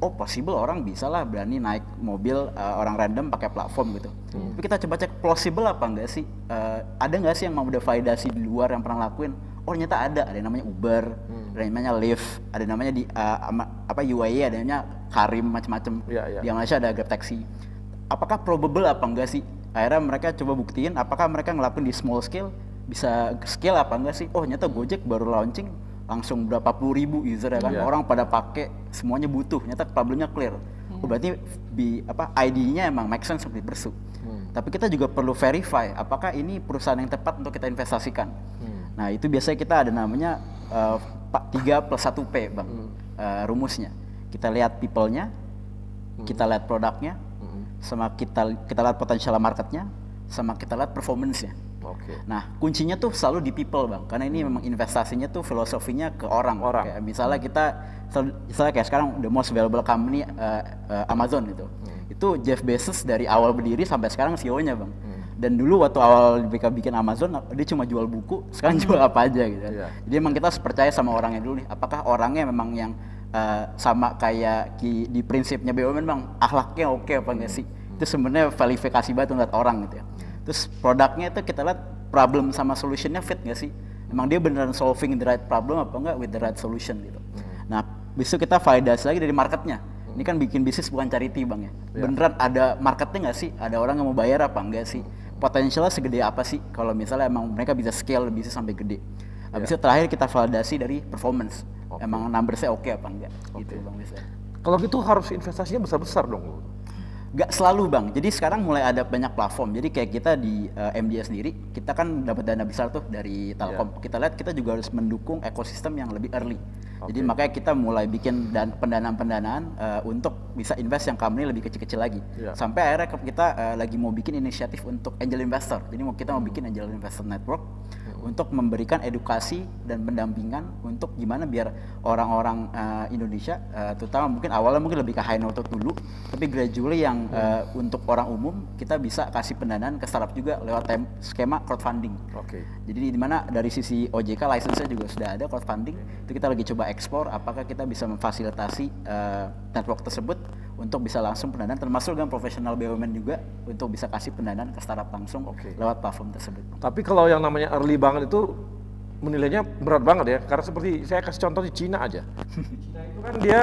Oh possible, orang bisa lah berani naik mobil orang random pakai platform gitu. Tapi kita coba cek plausible apa enggak sih? Ada nggak sih yang mau udah validasi di luar yang pernah lakuin? Oh ternyata ada yang namanya Uber, ada yang namanya Lyft, ada yang namanya di UAE, ada yang namanya Karim, macam-macam. Di Malaysia ada Grab Taxi. Apakah probable apa enggak sih? Akhirnya mereka coba buktiin apakah mereka ngelakuin di small scale, bisa scale apa enggak sih? Oh ternyata Gojek baru launching langsung berapa puluh ribu user ya kan, orang pada pakai, semuanya butuh, ternyata problemnya clear. Oh, berarti ID-nya emang make sense seperti Bersu. Tapi kita juga perlu verify apakah ini perusahaan yang tepat untuk kita investasikan. Nah itu biasanya kita ada namanya 3+1P Bang, rumusnya. Kita lihat people-nya, kita lihat produknya, sama kita lihat potensial marketnya, sama kita lihat performance-nya. Nah kuncinya tuh selalu di people Bang, karena ini memang investasinya tuh filosofinya ke orang. Kayak misalnya misalnya kayak sekarang the most valuable company Amazon itu Jeff Bezos dari awal berdiri sampai sekarang CEO-nya Bang. Dan dulu waktu awal mereka bikin Amazon dia cuma jual buku, sekarang jual apa aja gitu. Jadi emang kita harus percaya sama orangnya dulu nih, apakah orangnya memang yang sama kayak di prinsipnya BUMN Bang, akhlaknya oke apa enggak sih? Itu sebenarnya verifikasi banget untuk orang gitu ya. Terus produknya itu kita lihat problem sama solutionnya fit nggak sih? Emang dia beneran solving the right problem apa enggak with the right solution gitu. Nah besok kita validasi lagi dari marketnya. Ini kan bikin bisnis bukan charity Bang ya. Beneran ada marketnya nggak sih? Ada orang yang mau bayar apa enggak sih? Potensialnya segede apa sih? Kalau misalnya emang mereka bisa scale bisnis sampai gede. Habis itu terakhir kita validasi dari performance. Emang numbersnya oke apa enggak? Gitu Bang biasanya. Kalau gitu harus investasinya besar-besar dong. Gak selalu Bang, jadi sekarang mulai ada banyak platform. Jadi kayak kita di MDA sendiri, kita kan dapat dana besar tuh dari Telkom. Kita lihat kita juga harus mendukung ekosistem yang lebih early. Jadi makanya kita mulai bikin pendanaan-pendanaan untuk bisa invest yang company lebih kecil-kecil lagi. Sampai akhirnya kita lagi mau bikin inisiatif untuk angel investor. Jadi kita mau bikin angel investor network untuk memberikan edukasi dan pendampingan untuk gimana biar orang-orang Indonesia, terutama mungkin awalnya mungkin lebih ke high note dulu, tapi gradually yang untuk orang umum kita bisa kasih pendanaan ke startup juga lewat skema crowdfunding. Jadi di mana dari sisi OJK license-nya juga sudah ada crowdfunding. Itu kita lagi coba explore apakah kita bisa memfasilitasi network tersebut untuk bisa langsung pendanaan, termasuk dengan profesional BUMN juga untuk bisa kasih pendanaan ke startup langsung lewat platform tersebut. Tapi kalau yang namanya early banget itu menilainya berat banget ya, karena seperti saya kasih contoh di Cina aja. Cina itu kan dia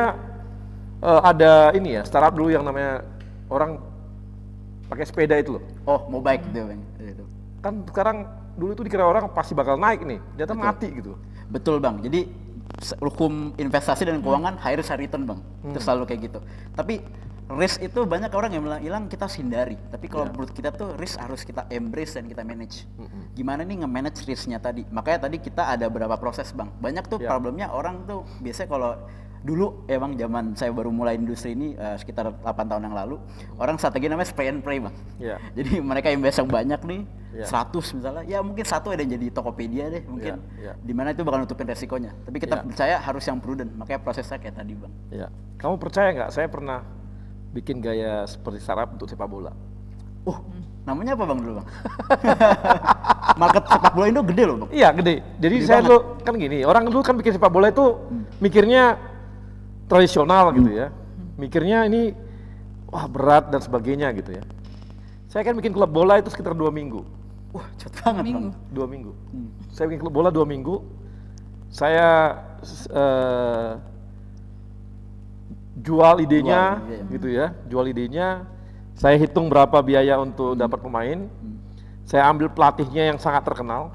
ada ini ya, startup dulu yang namanya orang pakai sepeda itu loh. Oh, Mobike gitu Bang. Kan sekarang dulu itu dikira orang pasti bakal naik nih, ternyata mati gitu. Betul Bang, jadi hukum investasi dan keuangan high risk high return Bang, itu selalu kayak gitu. Tapi risk itu banyak orang yang bilang hilang, kita harus hindari. Tapi kalau menurut kita tuh risk harus kita embrace dan kita manage. Gimana nih nge-manage risknya tadi? Makanya tadi kita ada beberapa proses Bang. Banyak tuh problemnya orang tuh biasanya kalau dulu emang zaman saya baru mulai industri ini sekitar 8 tahun yang lalu, orang strategi namanya spray and pray Bang. Jadi mereka invest yang banyak nih, 100 misalnya, ya mungkin satu ada yang jadi Tokopedia deh mungkin, dimana itu bakal nutupin resikonya. Tapi kita percaya harus yang prudent, makanya prosesnya kayak tadi Bang. Kamu percaya nggak? Saya pernah bikin gaya seperti startup untuk sepak bola. Namanya apa Bang dulu Bang? Market sepak bola Indo gede loh Bang. Iya gede. Jadi gede saya dulu kan gini, orang dulu kan bikin sepak bola itu mikirnya tradisional gitu ya, mikirnya ini wah berat dan sebagainya gitu ya. Saya kan bikin klub bola itu sekitar 2 minggu. Wah cepet banget Bang. 2 minggu. Saya bikin klub bola 2 minggu. Saya jual idenya gitu ya, jual idenya. Saya hitung berapa biaya untuk dapat pemain. Saya ambil pelatihnya yang sangat terkenal.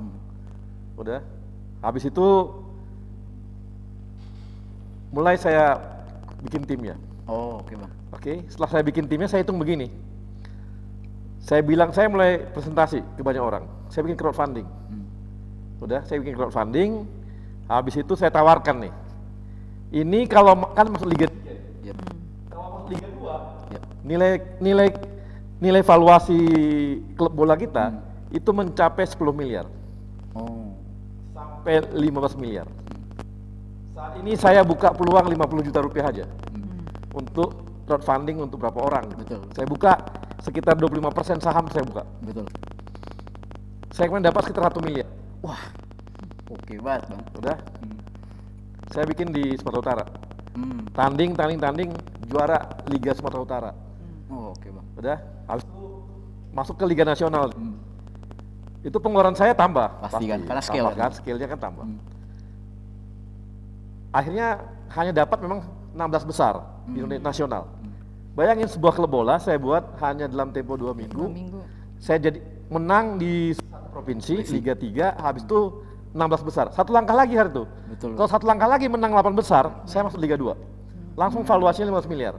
Udah. Habis itu mulai saya bikin timnya. Oke Bang. Setelah saya bikin timnya, saya hitung begini. Saya bilang, saya mulai presentasi ke banyak orang. Saya bikin crowdfunding. Udah, saya bikin crowdfunding. Habis itu saya tawarkan nih. Ini kalau kan masuk Liga 3. Kalau masuk Liga 2, nilai valuasi klub bola kita itu mencapai 10 miliar. Sampai 15 miliar. Saat ini saya buka peluang 50 juta rupiah aja. Untuk crowdfunding untuk berapa orang. Betul. Saya buka sekitar 25% saham saya buka. Betul. Saya kemarin dapat sekitar 1 miliar. Wah, oke banget Bang. Udah. Saya bikin di Sumatera Utara. Tanding, juara Liga Sumatera Utara. Oh, oke Bang. Udah. Habis itu masuk ke Liga Nasional. Itu pengeluaran saya tambah. Pasti kan, karena skill kan, skillnya kan tambah. Akhirnya hanya dapat memang 16 besar di Indonesia nasional. Bayangin sebuah klub bola saya buat hanya dalam tempo 2 minggu. Saya jadi menang di provinsi Liga 3, habis itu 16 besar. Satu langkah lagi hari itu. Kalau satu langkah lagi menang 8 besar, saya masuk Liga 2. Langsung valuasinya 15 miliar.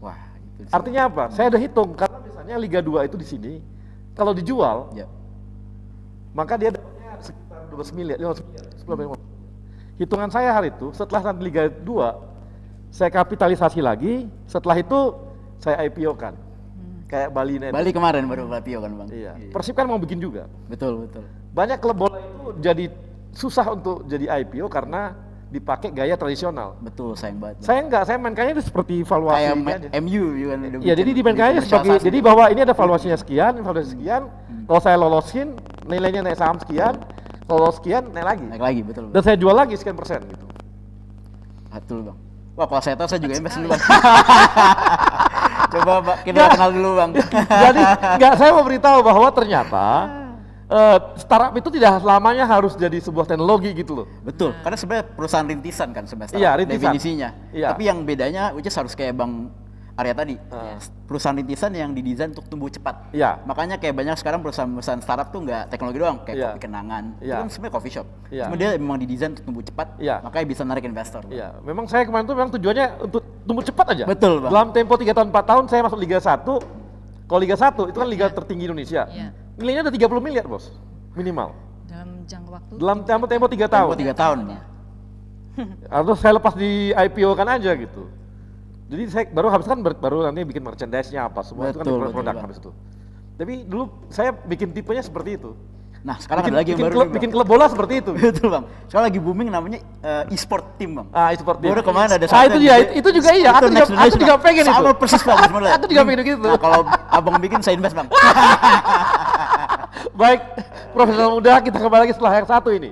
Wah, itu artinya apa? Saya udah hitung karena biasanya Liga 2 itu di sini kalau dijual maka dia dapatnya sekitar 12 miliar, 15 miliar, 10 miliar. Hitungan saya hari itu setelah nanti Liga 2 saya kapitalisasi lagi, setelah itu saya IPO kan. Kayak Bali United. Bali kemarin baru IPO kan Bang. Iya. Persib kan mau bikin juga. Betul. Banyak klub bola itu jadi susah untuk jadi IPO karena dipakai gaya tradisional. Betul, sayang banget. Saya enggak, saya main kayaknya itu seperti valuasi kayak MU kan. Iya, jadi dimainkannya sebagai jadi bahwa ini ada valuasinya sekian, valuasi sekian. Kalau saya lolosin, nilainya naik saham sekian. Kalau sekian naik lagi. Naik lagi, betul. Dan saya jual lagi sekian persen gitu. Betul Bang. Wah, kalau saya tahu saya juga invest dulu Bang. Coba Pak, kita kenal dulu Bang. Jadi saya mau beritahu bahwa ternyata startup itu tidak selamanya harus jadi sebuah teknologi gitu loh. Betul, karena sebenarnya perusahaan rintisan kan sebenarnya. Iya, rintisan. Definisinya. Iya. Tapi yang bedanya which is harus kayak Bang Arya tadi. Perusahaan rintisan yang didesain untuk tumbuh cepat. Iya. Makanya kayak banyak sekarang perusahaan startup tuh nggak teknologi doang, kayak kopi kenangan. Itu kan sebenarnya coffee shop. Cuma dia memang didesain untuk tumbuh cepat, makanya bisa narik investor. Iya. Memang saya kemarin tuh memang tujuannya untuk tumbuh cepat aja. Betul Bang. Dalam tempo 3 tahun 4 tahun saya masuk Liga 1. Kalau Liga 1 itu kan liga tertinggi Indonesia. Nilainya udah 30 miliar, Bos. Minimal. Dalam jangka waktu. Dalam tempo 3 tahun. 3 tahun. Atau saya lepas di IPO kan aja gitu. Jadi saya baru nanti bikin merchandise-nya apa semua itu kan produk habis itu. Tapi dulu saya bikin tipenya seperti itu. Nah, sekarang ada lagi yang baru bikin klub bola seperti itu. Betul Bang. Sekarang lagi booming namanya e-sport team Bang. E-sport team. Baru kemarin ada satu. Itu juga iya. Aku juga pengen itu. Sama persis Bang sebenarnya. Aku juga pengen gitu. Nah, kalau Abang bikin saya invest Bang. Baik, profesional muda, kita kembali lagi setelah yang satu ini.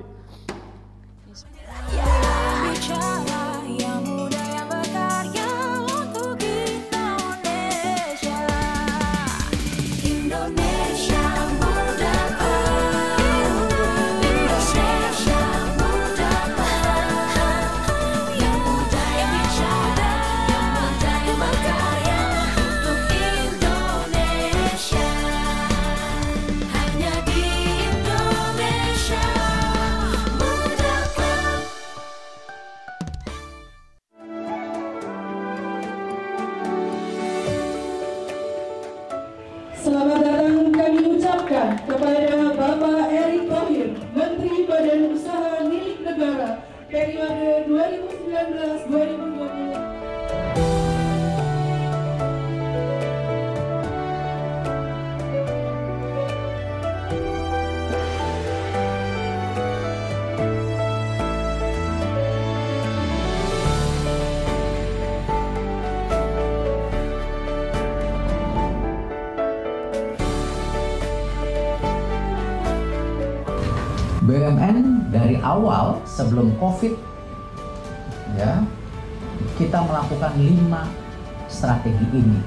Selamat datang kami ucapkan kepada Bapak Erick Thohir, Menteri Badan Usaha Milik Negara periode 2019-2020. BUMN dari awal sebelum COVID ya kita melakukan 5 strategi ini.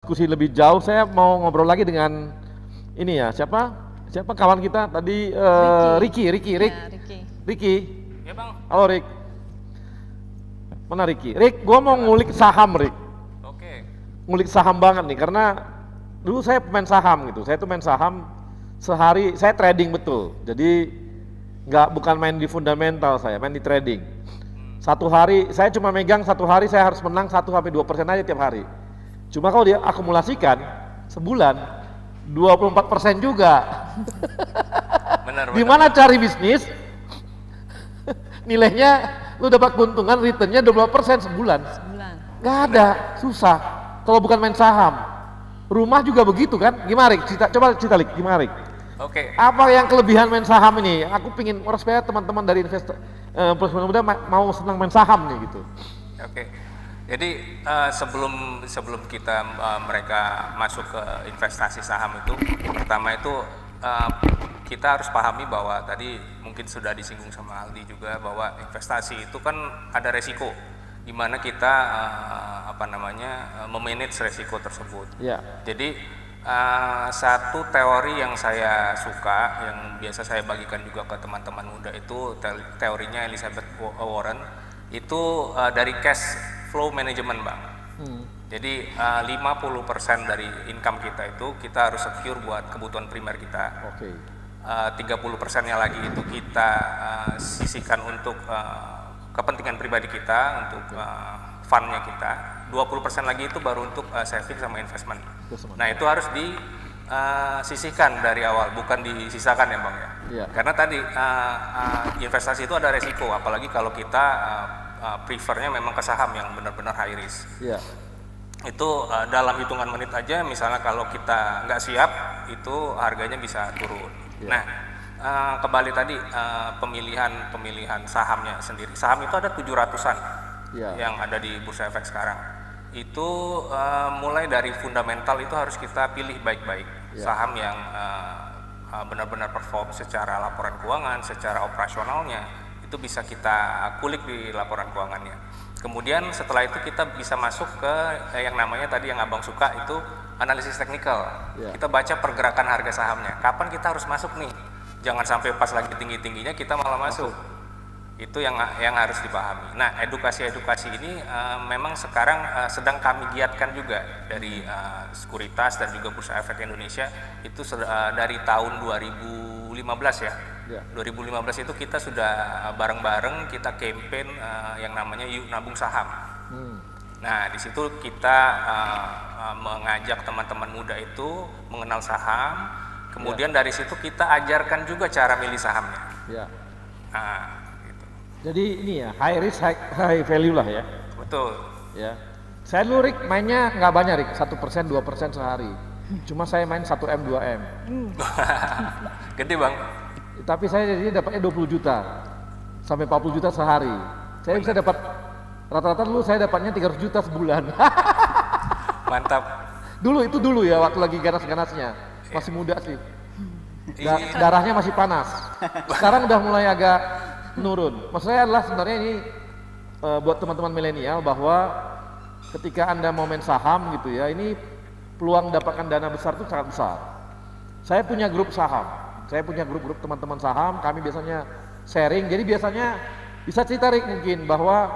diskusi lebih jauh, saya mau ngobrol lagi dengan ini ya, siapa kawan kita tadi, Ricky. Ya bang. Halo Rick. Mana Ricky? Rick, gua mau ngulik saham Rick. Oke. Ngulik saham banget nih, karena dulu saya pemain saham gitu. Saya tuh main saham sehari, saya trading betul. Jadi bukan main di fundamental, saya main di trading. Satu hari, saya cuma megang satu hari saya harus menang 1-2% aja tiap hari. Cuma kalau dia akumulasikan sebulan 24% juga. Benar. Gimana cari bisnis? Nilainya lu dapat keuntungan, returnnya 20% sebulan. Gak ada, susah. Kalau bukan main saham. Rumah juga begitu kan? Gimana Rik? Coba cerita Rik, gimana Rik? Oke. Apa yang kelebihan main saham ini? Aku pingin supaya teman-teman dari investor muda mau senang main saham nih gitu. Oke. Jadi sebelum kita mereka masuk ke investasi saham itu, pertama itu kita harus pahami bahwa tadi mungkin sudah disinggung sama Aldi juga bahwa investasi itu kan ada resiko, di mana kita memanage resiko tersebut. Ya. Jadi satu teori yang saya suka, yang biasa saya bagikan juga ke teman-teman muda itu teorinya Elizabeth Warren, itu dari cash flow management bang. Jadi 50% dari income kita itu kita harus secure buat kebutuhan primer kita. 30%-nya lagi itu kita sisihkan untuk kepentingan pribadi kita, untuk fund-nya kita. 20% lagi itu baru untuk saving sama investment. Nah itu harus disisihkan dari awal, bukan disisakan ya bang ya. Karena tadi investasi itu ada resiko, apalagi kalau kita prefernya memang ke saham yang benar-benar high risk. Itu dalam hitungan menit aja, misalnya kalau kita nggak siap itu harganya bisa turun. Nah kembali tadi pemilihan sahamnya sendiri, saham itu ada 700-an yang ada di Bursa Efek sekarang. Itu mulai dari fundamental itu harus kita pilih baik-baik, saham yang benar-benar perform secara laporan keuangan, secara operasionalnya itu bisa kita kulik di laporan keuangannya. Kemudian setelah itu kita bisa masuk ke yang namanya tadi yang abang suka itu analisis teknikal. Kita baca pergerakan harga sahamnya. Kapan kita harus masuk nih? Jangan sampai pas lagi tinggi-tingginya kita malah masuk. Itu yang harus dipahami. Nah, edukasi ini memang sekarang sedang kami giatkan juga dari Sekuritas dan juga Bursa Efek Indonesia itu dari tahun 2015 ya. 2015 itu kita sudah bareng-bareng kita campaign yang namanya Yuk Nabung Saham. Nah, di situ kita mengajak teman-teman muda itu mengenal saham. Kemudian dari situ kita ajarkan juga cara milih sahamnya. Nah, gitu. Jadi ini ya, high risk high value lah ya. Betul. Ya. Saya dulu Rik mainnya nggak banyak Rik, 1%, 2% sehari. Cuma saya main 1M, 2M. Gede bang. Tapi saya jadi dapatnya 20 juta sampai 40 juta sehari. Saya bisa dapat rata-rata dulu saya dapatnya 300 juta sebulan. Mantap. Dulu ya waktu lagi ganas-ganasnya. Masih muda sih. Darahnya masih panas. Sekarang udah mulai agak menurun. Maksud saya adalah sebenarnya ini buat teman-teman milenial bahwa ketika Anda mau main saham gitu ya, ini peluang dapatkan dana besar itu sangat besar. Saya punya grup saham. Saya punya grup-grup teman-teman saham, kami biasanya sharing. Jadi biasanya bisa cerita Rik mungkin bahwa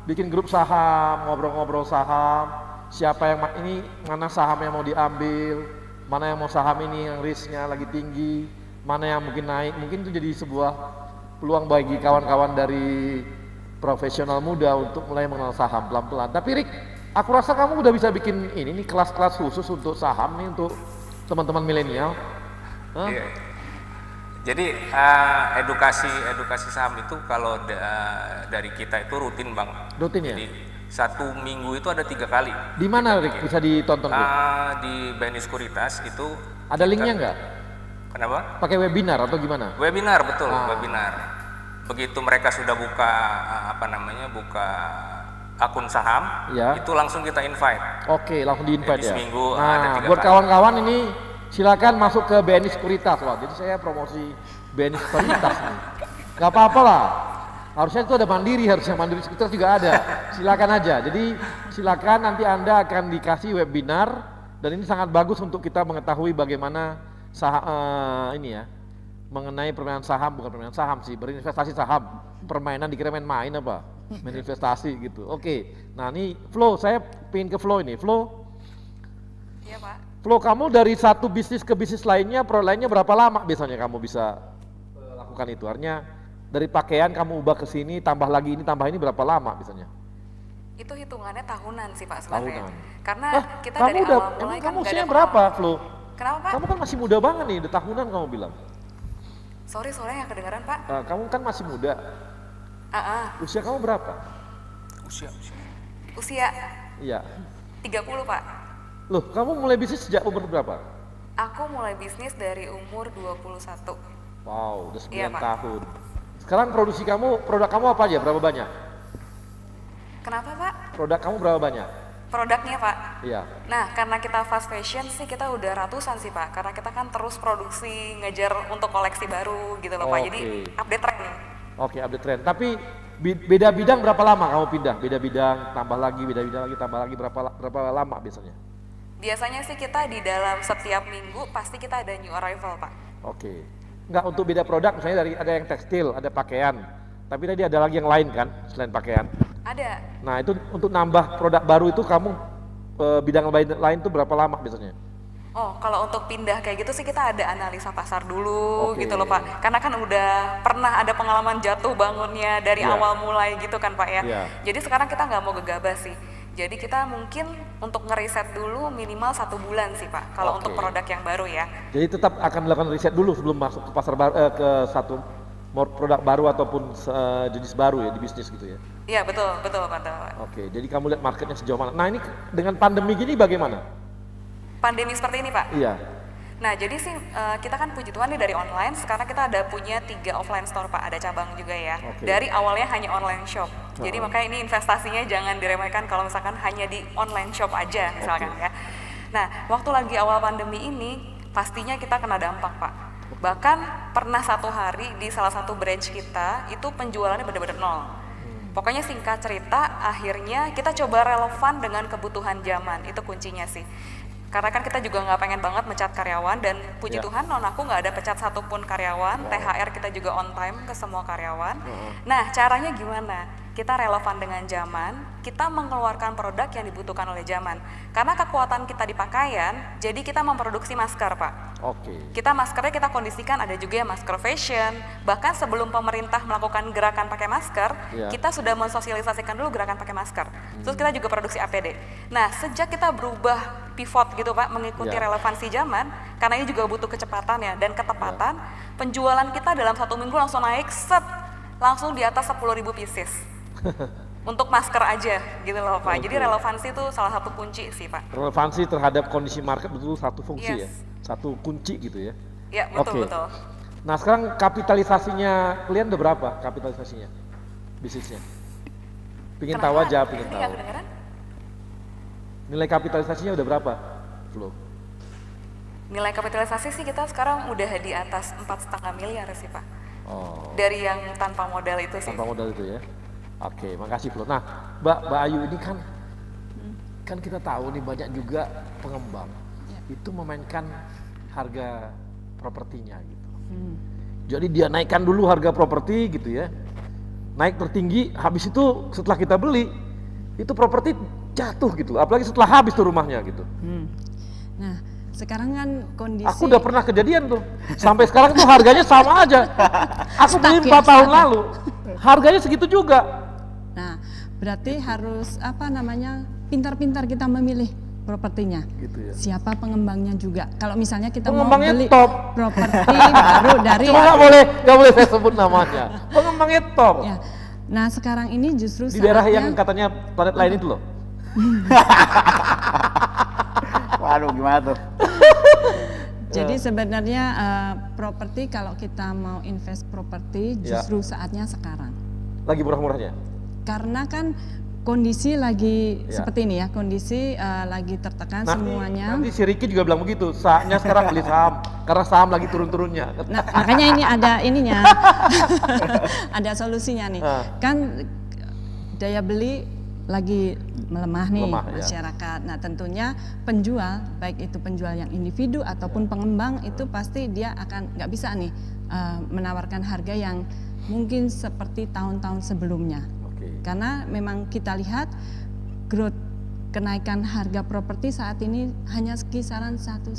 bikin grup saham, ngobrol-ngobrol saham, siapa yang ini mana saham yang mau diambil, mana yang mau saham ini yang risknya lagi tinggi, mana yang mungkin naik. Mungkin itu jadi sebuah peluang bagi kawan-kawan dari profesional muda untuk mulai mengenal saham pelan-pelan. Tapi Rik, aku rasa kamu udah bisa bikin ini nih kelas-kelas khusus untuk saham nih untuk teman-teman milenial. Iya. Jadi edukasi saham itu kalau dari kita itu rutin bang. Rutin ya. Jadi satu minggu itu ada 3 kali. Di mana Rik bisa ditonton? Di BNI Sekuritas itu. Ada linknya nggak? Kenapa? Pakai webinar atau gimana? Webinar betul, webinar. Begitu mereka sudah buka buka akun saham, itu langsung kita invite. Oke, langsung di invite ya. Seminggu ada 3 buat kawan-kawan ini. Silakan masuk ke BNI Sekuritas. Wah, jadi saya promosi BNI Sekuritas nih. Gak apa-apa lah. Harusnya itu ada Mandiri, harusnya Mandiri Sekuritas juga ada. Silakan aja. Jadi silakan nanti Anda akan dikasih webinar Dan ini sangat bagus untuk kita mengetahui bagaimana ini ya, mengenai permainan saham, bukan permainan saham sih, berinvestasi saham. Permainan dikira main-main apa? Main investasi gitu. Oke. Nah, ini Flo, saya pengen ke Flo ini. Flo. Iya, Pak. Flo, kamu dari satu bisnis ke bisnis lainnya, produk lainnya berapa lama biasanya kamu bisa lakukan itu? Artinya dari pakaian kamu ubah ke sini, tambah lagi ini, tambah ini berapa lama biasanya? Itu hitungannya tahunan sih Pak sebenarnya. Tahunan. Karena kita Kamu dari udah, awal mulai kan kamu nggak usianya ada berapa, pengalaman. Flo? Kenapa Pak? Kamu kan masih muda banget nih, udah tahunan kamu bilang. Sorry yang kedengaran Pak. Kamu kan masih muda. Usia kamu berapa? Usia Iya. 30 Pak. Loh, kamu mulai bisnis sejak umur berapa? Aku mulai bisnis dari umur 21. Wow, udah 9 Iya, Pak. tahun. Sekarang produk kamu apa aja? Berapa banyak? Kenapa Pak? Produk kamu berapa banyak? Produknya Pak. Iya. Nah, karena kita fast fashion sih kita udah ratusan sih Pak. Karena kita kan terus produksi, ngejar untuk koleksi baru gitu loh Pak. Jadi update tren. Oke, update tren. Tapi beda bidang berapa lama kamu pindah? Beda bidang, tambah lagi, beda bidang lagi, tambah lagi, berapa lama biasanya? Biasanya sih kita di dalam setiap minggu pasti kita ada new arrival Pak. Oke. Enggak, untuk beda produk misalnya ada yang tekstil, ada pakaian. Tapi tadi ada lagi yang lain kan selain pakaian? Ada. Nah, itu untuk nambah produk baru itu kamu bidang lain itu berapa lama biasanya? Oh, kalau untuk pindah kayak gitu sih kita ada analisa pasar dulu gitu loh Pak. Karena kan udah pernah ada pengalaman jatuh bangunnya dari awal mulai gitu kan Pak ya. Jadi sekarang kita nggak mau gegabah sih. Jadi kita mungkin untuk ngeriset dulu minimal 1 bulan sih Pak. Kalau untuk produk yang baru ya. Jadi tetap akan melakukan riset dulu sebelum masuk ke pasar baru, ke satu produk baru ataupun jenis baru ya di bisnis gitu ya. Iya betul Pak. Oke, jadi kamu lihat marketnya sejauh mana. Nah ini dengan pandemi gini bagaimana? Pandemi seperti ini Pak? Iya. Nah jadi sih kita kan puji Tuhan nih dari online, sekarang kita ada punya 3 offline store Pak, ada cabang juga ya. Dari awalnya hanya online shop, jadi makanya ini investasinya jangan diremehkan kalau misalkan hanya di online shop aja misalkan ya. Nah waktu lagi awal pandemi ini pastinya kita kena dampak Pak. Bahkan pernah 1 hari di salah satu branch kita itu penjualannya benar-benar nol. Pokoknya singkat cerita akhirnya kita coba relevan dengan kebutuhan zaman, itu kuncinya sih. Karena kan kita juga nggak pengen banget mecat karyawan dan puji Tuhan non aku nggak ada pecat satupun karyawan, THR kita juga on time ke semua karyawan. Nah caranya gimana? Kita relevan dengan zaman, kita mengeluarkan produk yang dibutuhkan oleh zaman. Karena kekuatan kita di pakaian, jadi kita memproduksi masker Pak. Kita maskernya kita kondisikan ada juga yang masker fashion, bahkan sebelum pemerintah melakukan gerakan pakai masker, kita sudah mensosialisasikan dulu gerakan pakai masker. Terus kita juga produksi APD. Nah sejak kita berubah pivot gitu Pak, mengikuti relevansi zaman, karena ini juga butuh kecepatan ya dan ketepatan, penjualan kita dalam 1 minggu langsung naik langsung di atas 10.000 pieces. Untuk masker aja gitu loh Pak. Jadi relevansi itu salah satu kunci sih Pak. Relevansi terhadap kondisi market betul satu fungsi ya, satu kunci gitu ya. Iya betul. Nah sekarang kapitalisasinya kalian udah berapa kapitalisasinya bisnisnya? Pingin tahu aja, pingin tahu. Nilai kapitalisasinya udah berapa, Flo? Nilai kapitalisasi sih kita sekarang udah di atas 4,5 miliar sih Pak. Dari yang tanpa modal itu sih. Tanpa modal itu ya. Oke, makasih Flo. Nah, Mbak Ayu ini kan kita tahu nih banyak juga pengembang itu memainkan harga propertinya gitu. Jadi dia naikkan dulu harga properti gitu ya. Naik tertinggi, habis itu setelah kita beli itu properti jatuh gitu. Apalagi setelah habis tuh rumahnya gitu. Nah, sekarang kan kondisi aku udah pernah kejadian tuh. Sampai sekarang tuh harganya sama aja. Aku beli 4 tahun lalu. Harganya segitu juga. Nah, berarti harus pintar-pintar kita memilih propertinya. Gitu ya. Siapa pengembangnya juga. Kalau misalnya kita pengembangnya mau beli top properti baru dari cuma nggak boleh saya sebut namanya. Pengembangnya top. Ya. Nah, sekarang ini justru di daerah yang katanya planet lain itu loh. Waduh, gimana tuh? Jadi sebenarnya properti kalau kita mau invest properti justru saatnya sekarang. Lagi murah-murahnya? Karena kan kondisi lagi seperti ini ya, kondisi lagi tertekan semuanya. Nanti si Ricky juga bilang begitu, saatnya sekarang beli saham, karena saham lagi turun-turunnya. Nah, makanya ini ada ininya, ada solusinya nih. Kan daya beli lagi melemah nih Melemah, ya. masyarakat. Nah tentunya penjual, baik itu penjual yang individu ataupun pengembang itu pasti dia akan nggak bisa nih menawarkan harga yang mungkin seperti tahun-tahun sebelumnya. Karena memang kita lihat growth kenaikan harga properti saat ini hanya kisaran 1,5%.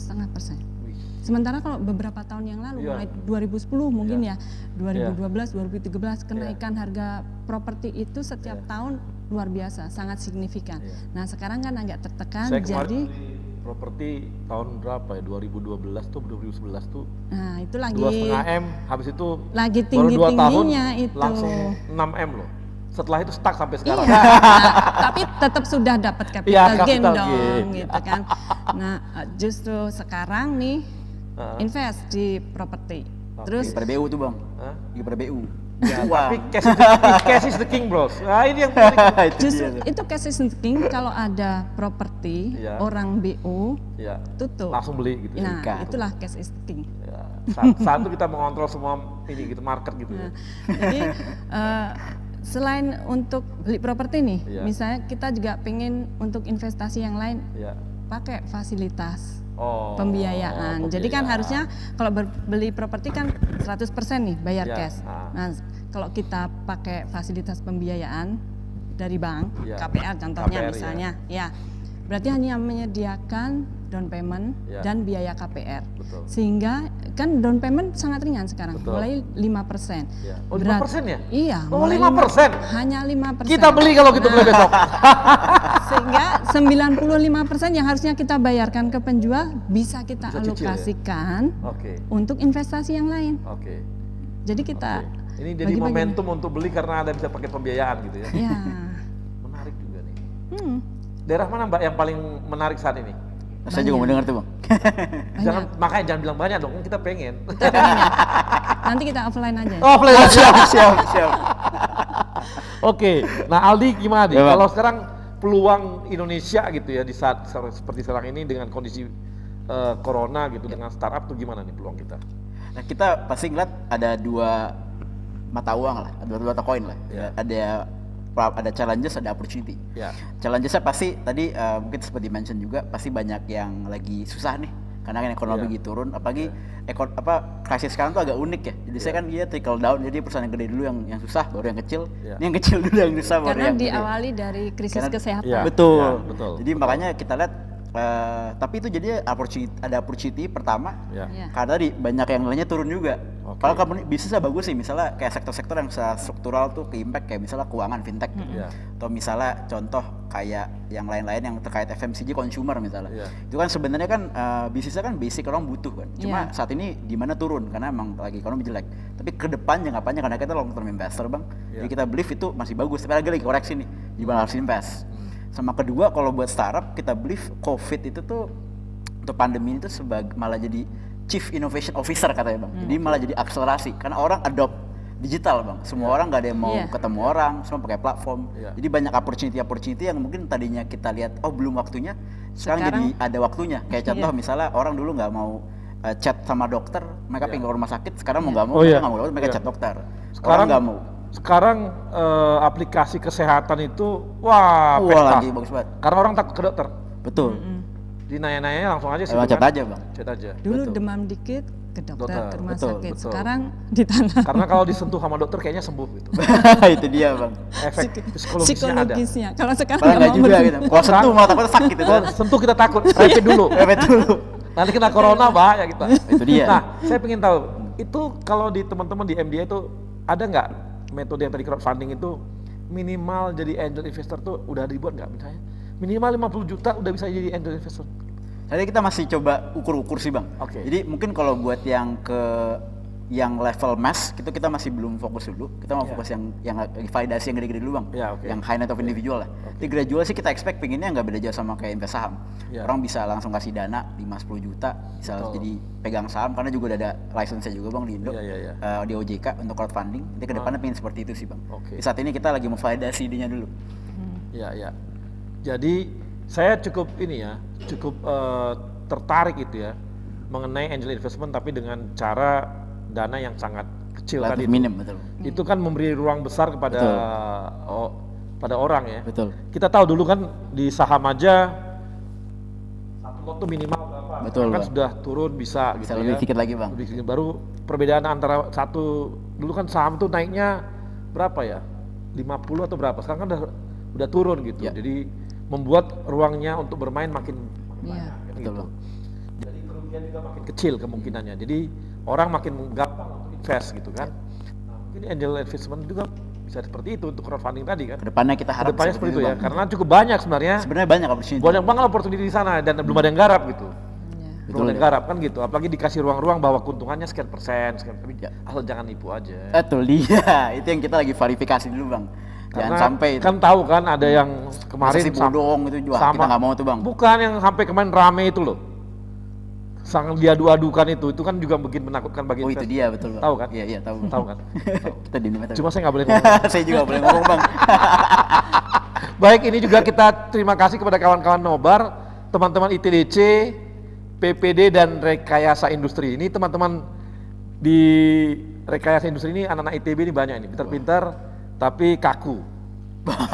Sementara kalau beberapa tahun yang lalu, mulai 2010 mungkin ya, 2012, 2013 kenaikan harga properti itu setiap tahun luar biasa, sangat signifikan. Nah sekarang kan agak tertekan, Saya kemarin jadi beli properti tahun berapa ya, 2012 tuh 2011 tuh. nah itu lagi 2,5 M, habis itu lagi baru 2 tahun tinggi-tingginya itu. langsung 6 M loh. Setelah itu stuck sampai sekarang. Iya, nah, tapi tetap sudah dapat capital gain capital dong, gain. gitu kan. Nah, justru sekarang nih invest di properti. Terus Di PBU tuh bang, di PBU. Ya, tapi cash is the king bros. Nah ini yang menarik. Justru itu cash is the king. Kalau ada properti orang BO tutup langsung beli gitu. Nah itulah cash is the king. Saat itu kita mengontrol semua ini gitu market gitu. Nah, jadi selain untuk beli properti nih, misalnya kita juga pengen untuk investasi yang lain pakai fasilitas pembiayaan. Jadi kan harusnya kalau beli properti kan 100% nih bayar cash. Nah, kalau kita pakai fasilitas pembiayaan dari bank, KPR contohnya misalnya, berarti hanya menyediakan down payment dan biaya KPR. Sehingga kan down payment sangat ringan sekarang, mulai 5%. Oh 5% ya? Iya. Oh mulai 5%? Hanya 5%. Kita beli kalau gitu mulai besok. Sehingga 95% yang harusnya kita bayarkan ke penjual bisa kita alokasikan untuk investasi yang lain. Jadi kita ini jadi momentum untuk beli karena ada bisa pakai pembiayaan gitu ya. Iya. Menarik juga nih. Daerah mana Mbak yang paling menarik saat ini? Saya juga mau dengar tuh bang. Makanya jangan bilang banyak dong, kita pengen. Nanti kita offline aja. Oh, offline siap. Oke, nah Aldi gimana nih? Kalau sekarang peluang Indonesia gitu ya di saat seperti sekarang ini dengan kondisi corona gitu dengan startup tuh gimana nih peluang kita? Nah kita pasti ngeliat ada dua mata uang lah, ada dua mata koin lah. Ada challenges, ada opportunity. Challengesnya pasti tadi mungkin seperti mention juga pasti banyak yang lagi susah nih karena kan ekonomi lagi turun, apalagi krisis sekarang tuh agak unik ya. Jadi saya kan dia trickle down, jadi perusahaan yang gede dulu yang susah, baru yang kecil. Ini yang kecil dulu yang susah, baru karena yang gede. diawali dari krisis kesehatan. Betul. Jadi makanya kita lihat tapi itu jadi ada opportunity pertama karena tadi banyak yang nilainya turun juga. Kalau company bisnisnya bagus sih, misalnya kayak sektor-sektor yang struktural tuh ke impact kayak misalnya keuangan fintech atau misalnya contoh kayak yang lain-lain yang terkait FMCG consumer misalnya. Itu kan sebenarnya kan bisnisnya kan basic orang butuh kan. Cuma saat ini di mana turun karena emang lagi ekonomi jelek. Tapi ke depan jangka panjang karena kita long term investor bang. Jadi kita believe itu masih bagus. Tapi lagi koreksi nih, di mana harus invest. Sama kedua kalau buat startup kita believe COVID itu tuh untuk pandemi itu malah jadi Chief Innovation Officer katanya bang. Jadi malah jadi akselerasi karena orang adopt digital bang. Semua orang nggak ada yang mau ketemu orang, semua pakai platform. Jadi banyak opportunity yang mungkin tadinya kita lihat belum waktunya, sekarang jadi ada waktunya. Kayak contoh misalnya orang dulu nggak mau chat sama dokter, mereka pengen ke rumah sakit, sekarang mau nggak mau, mereka chat dokter. Sekarang nggak mau. Sekarang aplikasi kesehatan itu pesta. Lagi bagus banget. Karena orang takut ke dokter. Betul. Di nanya-nanya langsung aja sih. Chat aja bang. Chat aja. Dulu demam dikit ke dokter, ke rumah sakit. Sekarang di tanah. Karena kalau disentuh sama dokter kayaknya sembuh gitu. Itu dia bang. Efek psikologisnya ada. Kalau sekarang nggak juga gitu. Kalau sentuh malah takut sakit itu. Sentuh kita takut. Rapid dulu. Nanti kena corona bahaya kita. Itu dia. Nah, saya pengen tahu itu kalau di teman-teman di MDA itu ada nggak metode yang tadi crowdfunding itu minimal jadi angel investor tuh udah dibuat nggak misalnya minimal 50 juta udah bisa jadi angel investor? Jadi kita masih coba ukur-ukur sih bang. Jadi mungkin kalau buat yang yang level mass itu kita masih belum fokus dulu. Kita mau fokus yang validasi yang gede-gede dulu bang. Yang high net of individual lah. Di gradual sih kita expect pengennya nggak beda jauh sama kayak invest saham. Orang bisa langsung kasih dana 5-10 juta bisa jadi pegang saham karena juga udah ada license-nya juga bang di Indo. Di OJK untuk crowdfunding. Nanti kedepannya pengen seperti itu sih bang. Di saat ini kita lagi mau validasi idenya dulu. Jadi saya cukup tertarik itu ya mengenai angel investment tapi dengan cara dana yang sangat kecil tadi. Minim, betul. Itu kan memberi ruang besar kepada pada orang ya. Betul. Kita tahu dulu kan di saham aja satu lot tuh minimal berapa? Betul, kan Bang. sudah turun bisa gitu lebih ya. sedikit lagi, Bang. Lebih sedikit. Baru perbedaan antara satu dulu kan saham tuh naiknya berapa ya? 50 atau berapa? Sekarang kan udah turun gitu. Jadi membuat ruangnya untuk bermain makin banyak gitu. Jadi kerugian juga makin kecil kemungkinannya. Jadi orang makin gampang untuk invest gitu kan. Nah, mungkin angel investment juga bisa seperti itu untuk crowdfunding tadi kan. Kedepannya kita harap Kedepannya seperti itu ya, Bang. karena cukup banyak sebenarnya. Sebenarnya banyak opportunity. Banyak banget opportunity di sana dan belum ada yang garap gitu. Belum ada yang garap kan gitu. Apalagi dikasih ruang-ruang bahwa keuntungannya sekian persen, tapi asal jangan nipu aja. Betul dia. Itu yang kita lagi verifikasi dulu, Bang. Jangan Karena sampai kan tahu kan ada yang kemarin investasi bodong itu juga kita nggak mau tuh, Bang. Bukan yang sampai kemarin rame itu loh. Sangat diadu-adukan itu kan juga bikin menakutkan bagi itu dia, betul, Bang. Tahu kan? Iya, tahu. Tahu kan? Kita di mana? Cuma saya nggak boleh ngomong. Saya juga boleh ngomong, Bang. Baik, ini juga kita terima kasih kepada kawan-kawan Nobar, teman-teman ITDC, PPD dan Rekayasa Industri. Ini teman-teman di Rekayasa Industri ini anak-anak ITB ini banyak ini, pintar-pintar tapi kaku.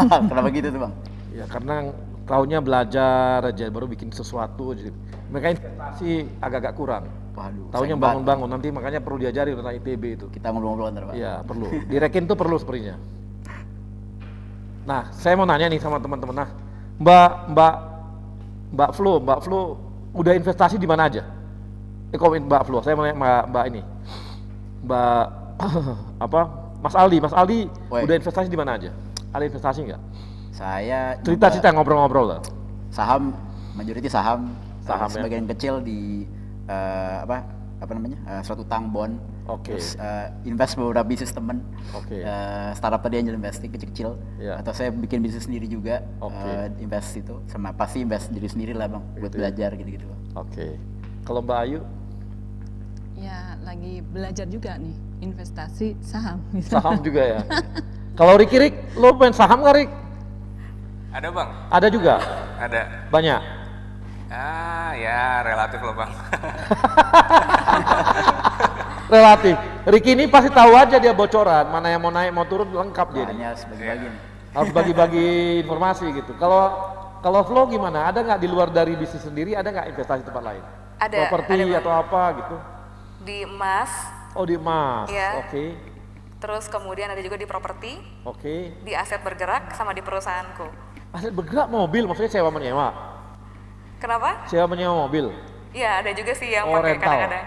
Kenapa gitu tuh, Bang? Ya karena tahunnya belajar aja baru bikin sesuatu jadi mereka investasi agak-agak kurang. Waduh. Tahunnya bangun-bangun nanti makanya perlu diajari tentang ITB itu. Kita ngobrol-ngobrol ntar, Pak. Iya, perlu. Direkin tuh perlu sepertinya. Nah, saya mau nanya nih sama teman-teman. Nah, Mbak Flo udah investasi di mana aja? Komen Mbak Flo, saya mau nanya Mbak ini. Mbak Mas Aldi udah investasi di mana aja? Ada investasi nggak? Saya cerita ngobrol-ngobrol lah. Saham, majority saham ya? Sebagian kecil di suatu utang bond. Terus invest beberapa bisnis temen. Startup tadi angel investing kecil-kecil. Atau saya bikin bisnis sendiri juga. Invest itu sama pasti invest diri sendiri lah, Bang, buat belajar gitu-gitu. Kalau Mbak Ayu? Ya lagi belajar juga nih investasi saham. Saham juga ya. Kalau Rik, lo main saham nggak, Rik? Ada, Bang. Ada juga? Ada. Banyak? Ya relatif loh, Bang. Relatif. Ricky ini pasti tahu aja dia bocoran, mana yang mau naik mau turun lengkap dia. Harus bagi-bagi. Harus bagi-bagi informasi gitu. Kalau Flo gimana? Ada nggak di luar dari bisnis sendiri? Ada nggak investasi tempat lain? Ada. Properti atau apa gitu? Di emas. Oh, di emas. Ya. Oke. Terus kemudian ada juga di properti. Di aset bergerak sama di perusahaanku. Aset bergerak mobil, maksudnya sewa menyewa? Kenapa? Sewa menyewa mobil? Iya, ada juga sih yang pakai rental. kadang-kadang.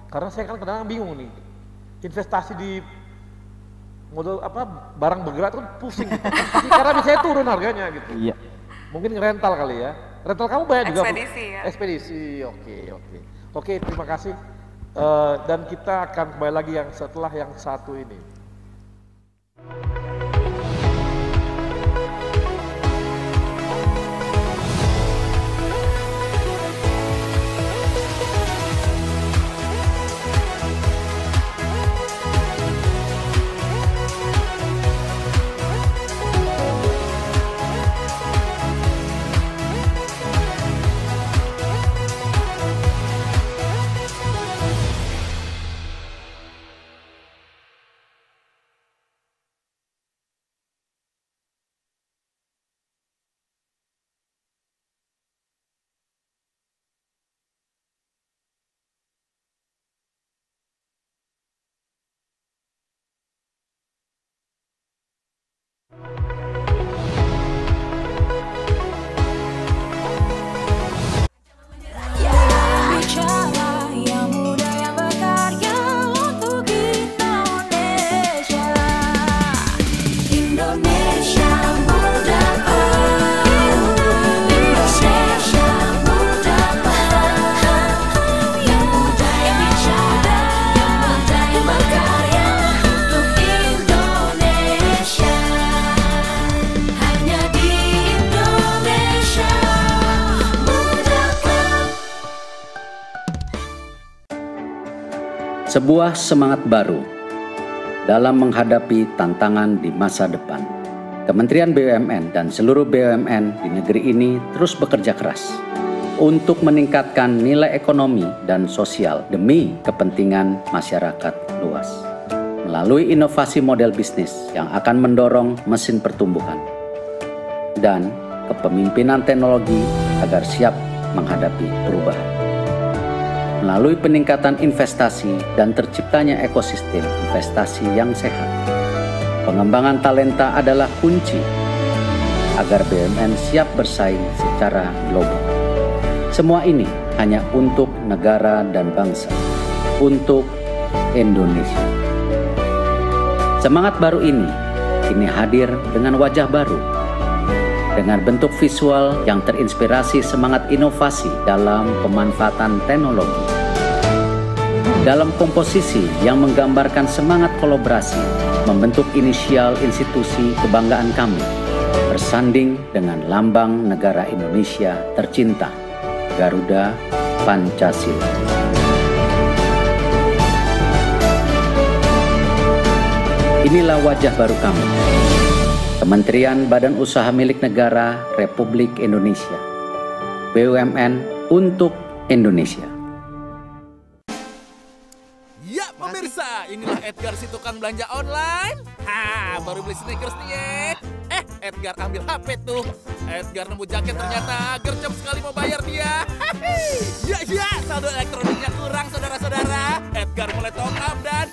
Karena saya kan kadang-kadang bingung nih. Investasi di modal barang bergerak itu kan pusing gitu. Karena biasanya turun harganya gitu. Iya. Mungkin rental kali ya. Rental kamu banyak juga. Ekspedisi ya. Ekspedisi, oke. Terima kasih. Dan kita akan kembali lagi yang setelah yang satu ini. Sebuah semangat baru dalam menghadapi tantangan di masa depan. Kementerian BUMN dan seluruh BUMN di negeri ini terus bekerja keras untuk meningkatkan nilai ekonomi dan sosial demi kepentingan masyarakat luas. melalui inovasi model bisnis yang akan mendorong mesin pertumbuhan dan kepemimpinan teknologi agar siap menghadapi perubahan. Melalui peningkatan investasi dan terciptanya ekosistem investasi yang sehat, pengembangan talenta adalah kunci agar BUMN siap bersaing secara global. Semua ini hanya untuk negara dan bangsa, untuk Indonesia. Semangat baru ini kini hadir dengan wajah baru, dengan bentuk visual yang terinspirasi semangat inovasi dalam pemanfaatan teknologi, dalam komposisi yang menggambarkan semangat kolaborasi, membentuk inisial institusi kebanggaan kami, bersanding dengan lambang negara Indonesia tercinta, Garuda Pancasila. Inilah wajah baru kami, Kementerian Badan Usaha Milik Negara Republik Indonesia, BUMN untuk Indonesia. Ya pemirsa, inilah Edgar si tukang belanja online. Baru beli sneakers nih ya. Edgar ambil HP tuh. Edgar nemu jaket ternyata gercep sekali mau bayar dia. Ya, saldo elektroniknya kurang saudara-saudara. Edgar mulai top up dan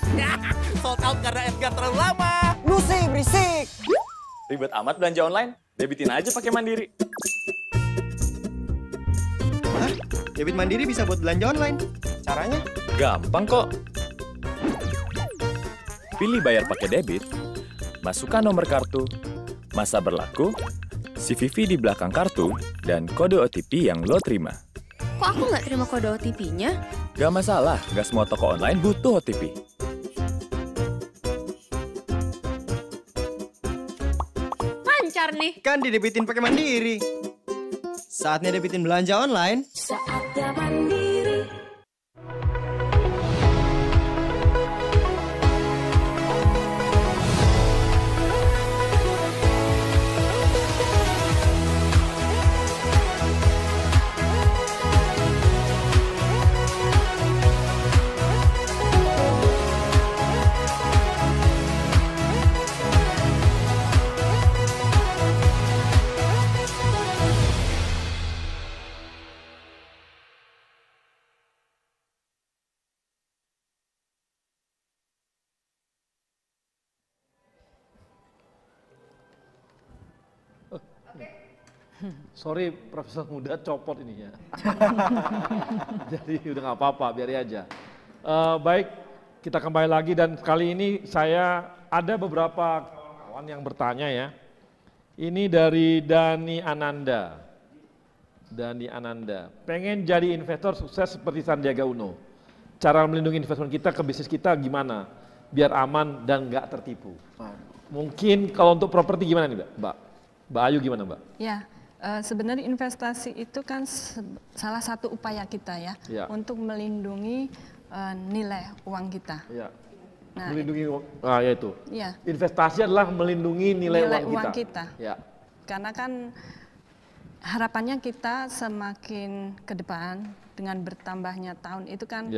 sold out karena Edgar terlalu lama. Lu sih berisik. Ribet amat belanja online, debitin aja pakai Mandiri. Hah? Debit Mandiri bisa buat belanja online? Caranya? Gampang kok. Pilih bayar pakai debit, masukkan nomor kartu, masa berlaku, CVV di belakang kartu, dan kode OTP yang lo terima. Kok aku nggak terima kode OTP-nya? Gak masalah, gak semua toko online butuh OTP. Lancar nih. Kan didebitin pakai Mandiri. Saatnya debitin belanja online. Saatnya Mandiri. Sorry, Profesor muda copot ininya. Jadi udah nggak apa-apa, biar aja. Baik, kita kembali lagi dan kali ini saya ada beberapa kawan yang bertanya ya. Ini dari Dani Ananda. Dani Ananda, pengen jadi investor sukses seperti Sandiaga Uno. Cara melindungi investment kita ke bisnis kita gimana? Biar aman dan nggak tertipu. Mungkin kalau untuk properti gimana nih Mbak? Mbak Ayu gimana Mbak? Ya. Sebenarnya investasi itu kan salah satu upaya kita ya, untuk melindungi nilai uang kita. Ya. Nah, melindungi yaitu. Ya. Investasi adalah melindungi nilai uang kita. Ya. Karena kan harapannya kita semakin ke depan dengan bertambahnya tahun itu kan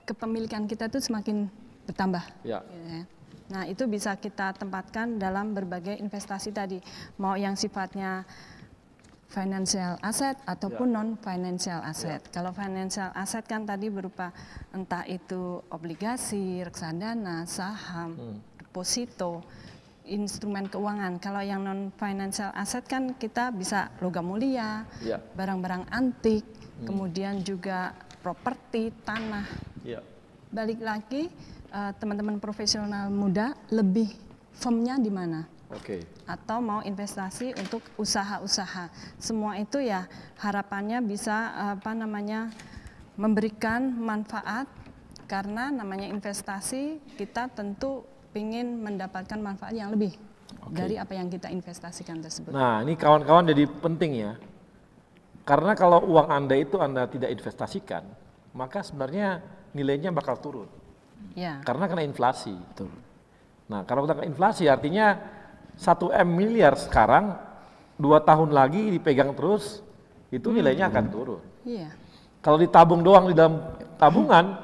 kepemilikan kita itu semakin bertambah. Ya. Ya. Nah, itu bisa kita tempatkan dalam berbagai investasi tadi, mau yang sifatnya financial asset ataupun non-financial asset. Kalau financial asset kan tadi berupa entah itu obligasi, reksadana, saham, deposito, instrumen keuangan. Kalau yang non-financial asset kan kita bisa logam mulia, barang-barang antik, kemudian juga properti, tanah. Balik lagi, teman-teman profesional muda lebih firmnya di mana? Atau mau investasi untuk usaha-usaha. Semua itu ya harapannya bisa memberikan manfaat, karena namanya investasi kita tentu ingin mendapatkan manfaat yang lebih dari apa yang kita investasikan tersebut. Nah, ini kawan-kawan jadi penting ya. Karena kalau uang Anda itu Anda tidak investasikan, maka sebenarnya nilainya bakal turun. Ya. Karena kena inflasi. Nah, kalau kita kena inflasi artinya 1 M miliar sekarang 2 tahun lagi dipegang terus, itu nilainya akan turun. Iya. Kalau ditabung doang di dalam tabungan,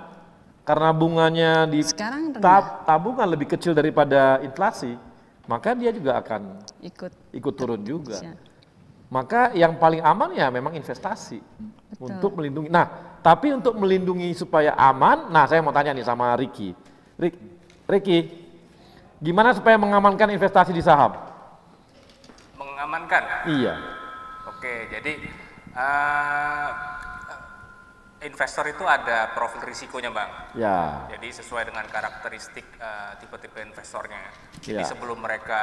karena bunganya di sekarang rendah. tabungan lebih kecil daripada inflasi, maka dia juga akan ikut turun juga. Maka yang paling aman ya memang investasi. Untuk melindungi. Nah, tapi untuk melindungi supaya aman, nah saya mau tanya nih sama Ricky. Ricky, gimana supaya mengamankan investasi di saham? Mengamankan? Iya. Oke, jadi investor itu ada profil risikonya, Bang. Ya. Jadi sesuai dengan karakteristik tipe-tipe investornya. Jadi Ya. sebelum mereka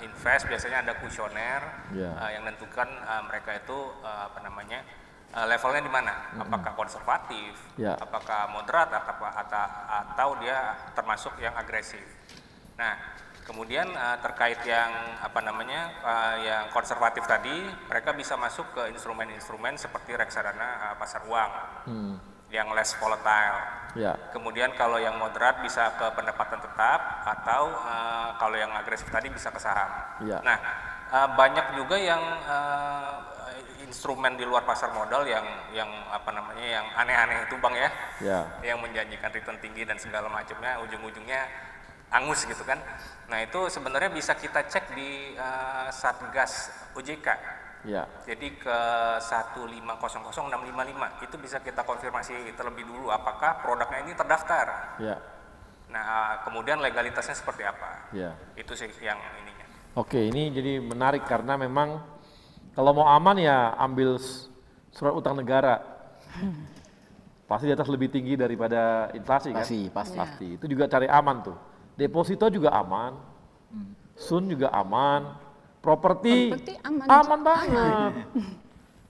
invest biasanya ada kuesioner Ya. yang menentukan mereka itu levelnya di mana? Apakah konservatif, Ya. apakah moderat, atau dia termasuk yang agresif. Nah, kemudian terkait yang yang konservatif tadi, mereka bisa masuk ke instrumen-instrumen seperti reksadana pasar uang yang less volatile. Ya. Kemudian kalau yang moderat bisa ke pendapatan tetap, atau kalau yang agresif tadi bisa ke saham. Ya. Nah, banyak juga yang instrumen di luar pasar modal yang aneh-aneh itu, Bang, ya. Ya. Yang menjanjikan return tinggi dan segala macamnya, ujung-ujungnya angus gitu kan. Nah, itu sebenarnya bisa kita cek di Satgas OJK. Ya. Jadi ke 1500655 itu bisa kita konfirmasi terlebih dulu apakah produknya ini terdaftar. Ya. Nah, kemudian legalitasnya seperti apa. Ya. Itu sih yang ininya. Oke, ini jadi menarik karena memang kalau mau aman ya ambil surat utang negara. Pasti di atas lebih tinggi daripada inflasi kan? Pasti. Itu juga cari aman tuh. Deposito juga aman. Sun juga aman. Properti aman banget.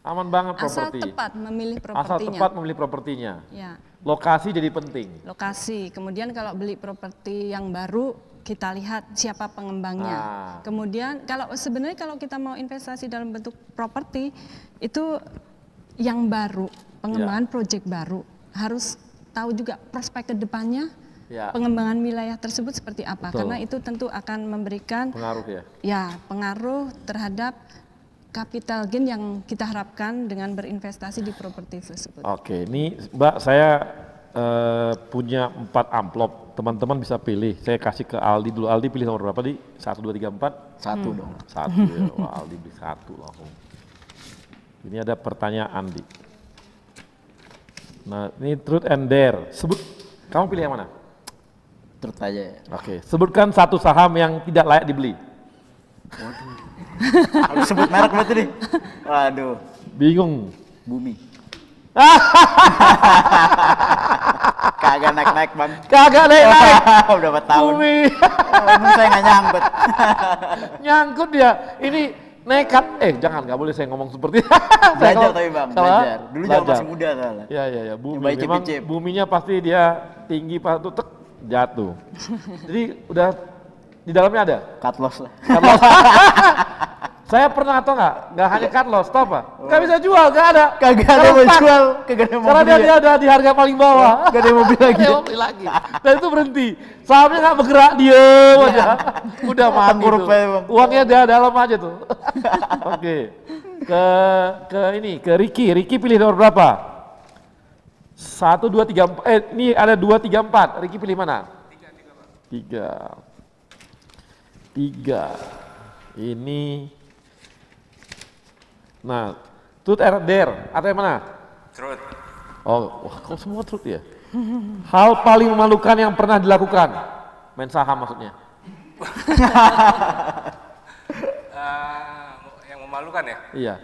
Aman banget properti. Asal tepat memilih propertinya. Asal tepat memilih propertinya. Ya. Lokasi jadi penting. Lokasi. Kemudian kalau beli properti yang baru, kita lihat siapa pengembangnya. Kemudian sebenarnya kalau kita mau investasi dalam bentuk properti itu yang baru, pengembangan proyek baru, harus tahu juga prospek ke depannya. Pengembangan wilayah tersebut seperti apa? Karena itu tentu akan memberikan pengaruh pengaruh terhadap capital gain yang kita harapkan dengan berinvestasi di properti tersebut. Oke, ini Mbak saya punya 4 amplop, teman-teman bisa pilih. Saya kasih ke Aldi dulu. Aldi pilih nomor berapa di? 1, 2, 3, 4? 1 dong. 1 ya. Wah, Aldi pilih 1 langsung. Ini ada pertanyaan di. Nah, ini truth and dare. Sebut, kamu pilih yang mana? Truth aja ya. Oke, sebutkan satu saham yang tidak layak dibeli. Waduh. Harus sebut merek berarti nih. Waduh. Bingung. Bumi. Kagak naik-naik, Bang. Kagak naik-naik. Udah 4 tahun. Bumi. Untung saya nggak nyangkut. Nyangkut dia. Ini nekat. Jangan, nggak boleh saya ngomong seperti itu. Belajar tapi, Bang, belajar. Dulu zaman masih muda soalnya. Iya. Bumi. Memang buminya pasti dia tinggi, pas itu jatuh. Jadi udah di dalamnya ada? Cut loss lah. Saya pernah atau nggak hanya cut loss, tau apa? Nggak bisa jual, nggak ada. Kagak ada mau jual, kagak ada mau beli. Karena dia ada di harga paling bawah. Nggak ada mau beli lagi. Dan itu berhenti. Sahamnya nggak bergerak, diem aja. Udah mati tuh. Uangnya dia dalam aja tuh. Oke. Ke Ricky. Ricky pilih nomor berapa? 1, 2, 3, 4. Ini ada 2, 3, 4. Ricky pilih mana? 3. Ini. Nah, truth or dare atau yang mana? Truth. Oh, wah, kau semua truth ya? Hal paling memalukan yang pernah dilakukan? Main saham maksudnya. Yang memalukan ya? Iya.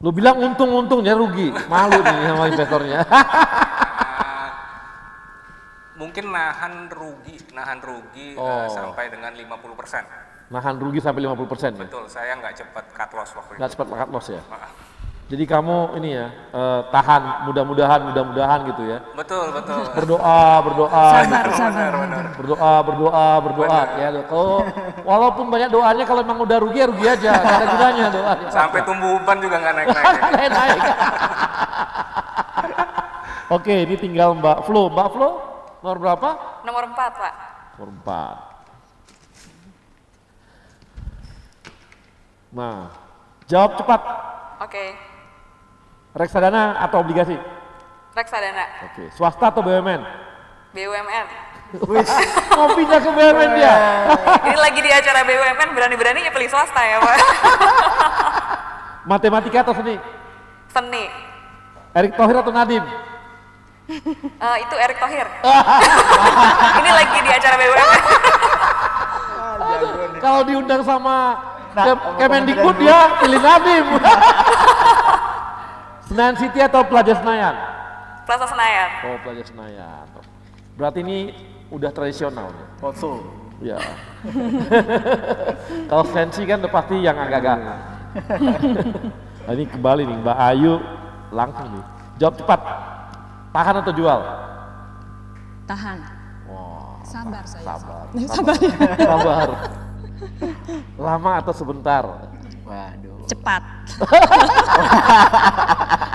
Lu bilang untung-untungnya rugi, malu nih sama investornya. Mungkin nahan rugi sampai dengan 50%. Nahan rugi sampai 50% ya? Betul, saya nggak cepat cut loss waktu itu. Nggak cepat cut loss ya? Jadi kamu ini ya, tahan, mudah-mudahan gitu ya? Betul. Berdoa. Sabar. Berdoa. Ya, kalau walaupun banyak doanya, kalau memang udah rugi ya rugi aja, nggak ada gunanya doa. Sampai tumbuh uban juga nggak naik-naik. Naik. Oke, ini tinggal Mbak Flo. Mbak Flo, nomor berapa? Nomor 4, Pak. Nomor 4. Nah, jawab cepat. Oke. Reksadana atau obligasi? Reksadana. Oke, swasta atau BUMN? BUMN. Mau pindah ke BUMN dia? Ini lagi di acara BUMN, berani-beraninya pilih swasta ya Pak. Matematika atau seni? Seni. Erick Thohir atau Nadiem? Itu Erick Thohir. Ini lagi di acara BUMN. Kalau diundang sama Kemendikbud dia pilih Nadiem. Senayan City atau Plaza Senayan? Plaza Senayan. Oh, Plaza Senayan. Berarti ini udah tradisional. Foto. Ya. Kalau fancy kan udah pasti yang agak-agak. Nah, ini kembali nih Mbak Ayu langsung nih. Jawab cepat. Tahan atau jual? Tahan. Wow. Sabar saya. Sabar. Sabar. Sabar. Lama atau sebentar? Waduh. Cepat.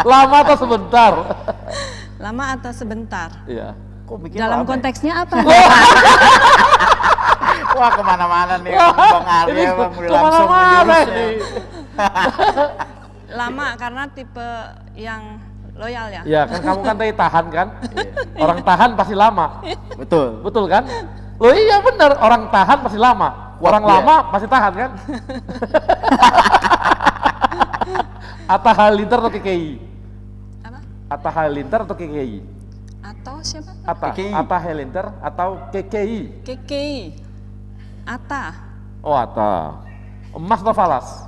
Lama atau sebentar? Lama atau sebentar? Iya. Dalam konteksnya apa? Wah, kemana-mana nih Bang Arya, Bang udah langsung menjurus nih. Lama karena tipe yang loyal ya? Ya kan kamu kan tadi tahan kan? Orang tahan pasti lama. Betul. Betul kan? Loh iya benar, orang tahan pasti lama. Orang lama pasti tahan kan? Atta Halilintar atau KKI? Apa? Atta Halilintar atau KKI? Atau siapa? Atta Halilintar atau KKI? KKI. Atta. Oh Atta. Emas atau falas?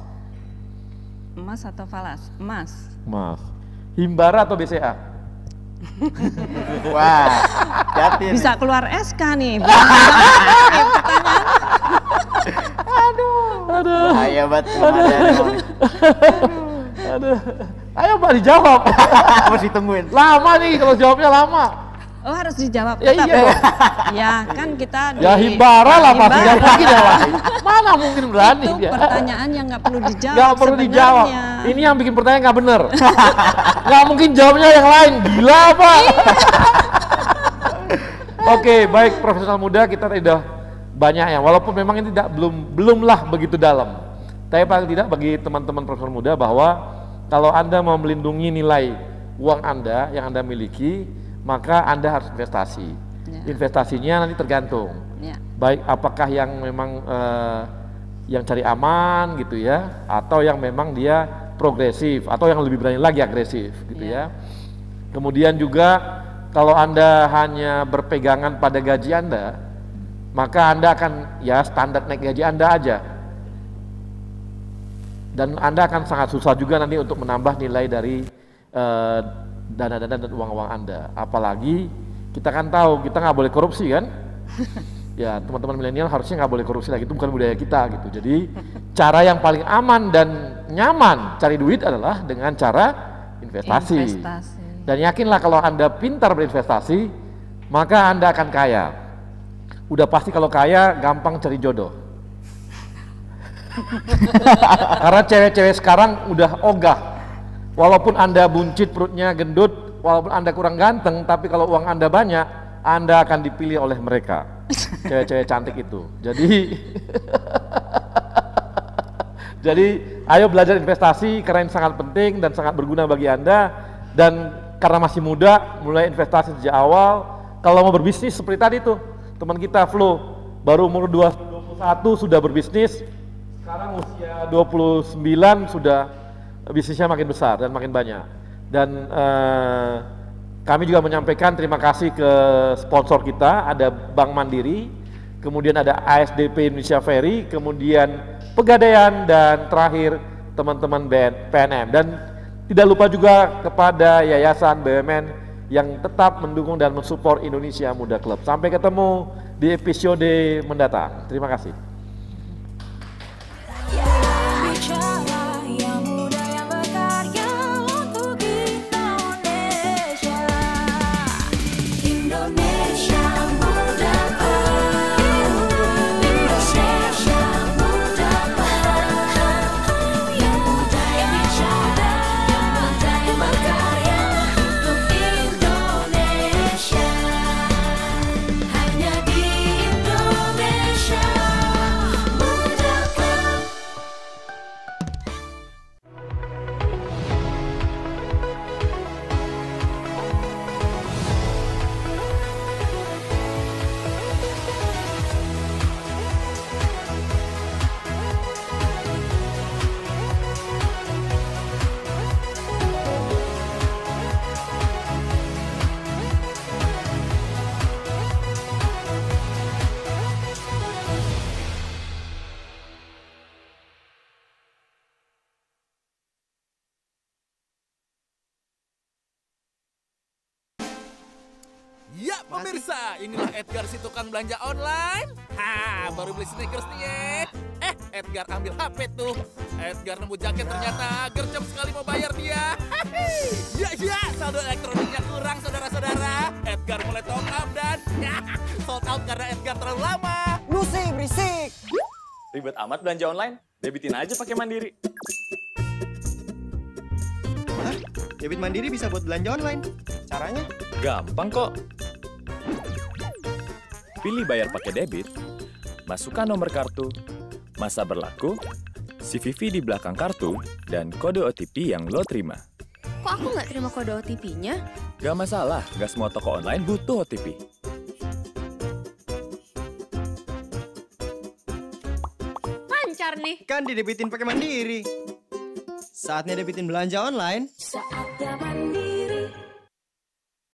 Emas atau falas? Emas. Emas. Himbara atau BCA? Wah, hati bisa keluar SK nih. Aduh. Bahaya banget. Aduh. Ayo Mbak dijawab. Harus ditungguin. Lama nih kalau jawabnya lama. Oh harus dijawab. Ya iya. Ya kan kita ya Himbara lah pasti nggak mungkin ya lah. Mana mungkin berani itu dia. Pertanyaan yang nggak perlu dijawab. Nggak perlu dijawab. Ini yang bikin pertanyaan nggak bener. Nggak mungkin jawabnya yang lain. Gila apa? Oke, baik profesional muda kita sudah banyak ya. Walaupun memang ini belumlah begitu dalam. Tapi paling tidak bagi teman-teman profesional muda bahwa kalau Anda mau melindungi nilai uang Anda yang Anda miliki, maka Anda harus investasi. Ya. Investasinya nanti tergantung. Ya. Baik apakah yang memang yang cari aman gitu ya, atau yang memang dia progresif, atau yang lebih berani lagi agresif gitu ya. Kemudian juga kalau Anda hanya berpegangan pada gaji Anda, maka Anda akan ya standar naik gaji Anda aja. Dan Anda akan sangat susah juga nanti untuk menambah nilai dari dana-dana dan uang-uang Anda. Apalagi kita kan tahu kita nggak boleh korupsi kan? Ya teman-teman milenial harusnya nggak boleh korupsi lagi, itu bukan budaya kita gitu. Jadi cara yang paling aman dan nyaman cari duit adalah dengan cara investasi. Dan yakinlah kalau Anda pintar berinvestasi, maka Anda akan kaya. Udah pasti kalau kaya gampang cari jodoh. Karena cewek-cewek sekarang udah ogah. Walaupun Anda buncit perutnya gendut, walaupun Anda kurang ganteng, tapi kalau uang Anda banyak, Anda akan dipilih oleh mereka. Cewek-cewek cantik itu. Jadi ayo belajar investasi karena ini sangat penting dan sangat berguna bagi Anda. Dan karena masih muda, mulai investasi sejak awal. Kalau mau berbisnis seperti tadi tuh, teman kita Flo baru umur 21 sudah berbisnis. Sekarang usia 29 sudah bisnisnya makin besar dan makin banyak. Dan kami juga menyampaikan terima kasih ke sponsor kita, ada Bank Mandiri, kemudian ada ASDP Indonesia Ferry, kemudian Pegadaian, dan terakhir teman-teman PNM. Dan tidak lupa juga kepada Yayasan BUMN yang tetap mendukung dan mensupport Indonesia Muda Club. Sampai ketemu di episode mendatang. Terima kasih. Hanya di Indonesia. Ya pemirsa, inilah Edgar si tukang belanja online. Baru beli sneakers nih ya. Edgar ambil HP tuh. Edgar nemu jaket ternyata gercep sekali mau bayar dia. Ya, saldo elektroniknya kurang saudara-saudara. Edgar mulai top up dan sold out karena Edgar terlalu lama. Lu sih berisik. Ribet amat belanja online? Debitin aja pakai Mandiri. Hah? Debit Mandiri bisa buat belanja online? Caranya? Gampang kok. Pilih bayar pakai debit, masukkan nomor kartu, masa berlaku, CVV di belakang kartu, dan kode OTP yang lo terima. Kok aku nggak terima kode OTP-nya? Gak masalah, gak semua toko online butuh OTP. Lancar nih. Kan didebitin pakai Mandiri. Saatnya debitin belanja online. Saatnya Mandiri.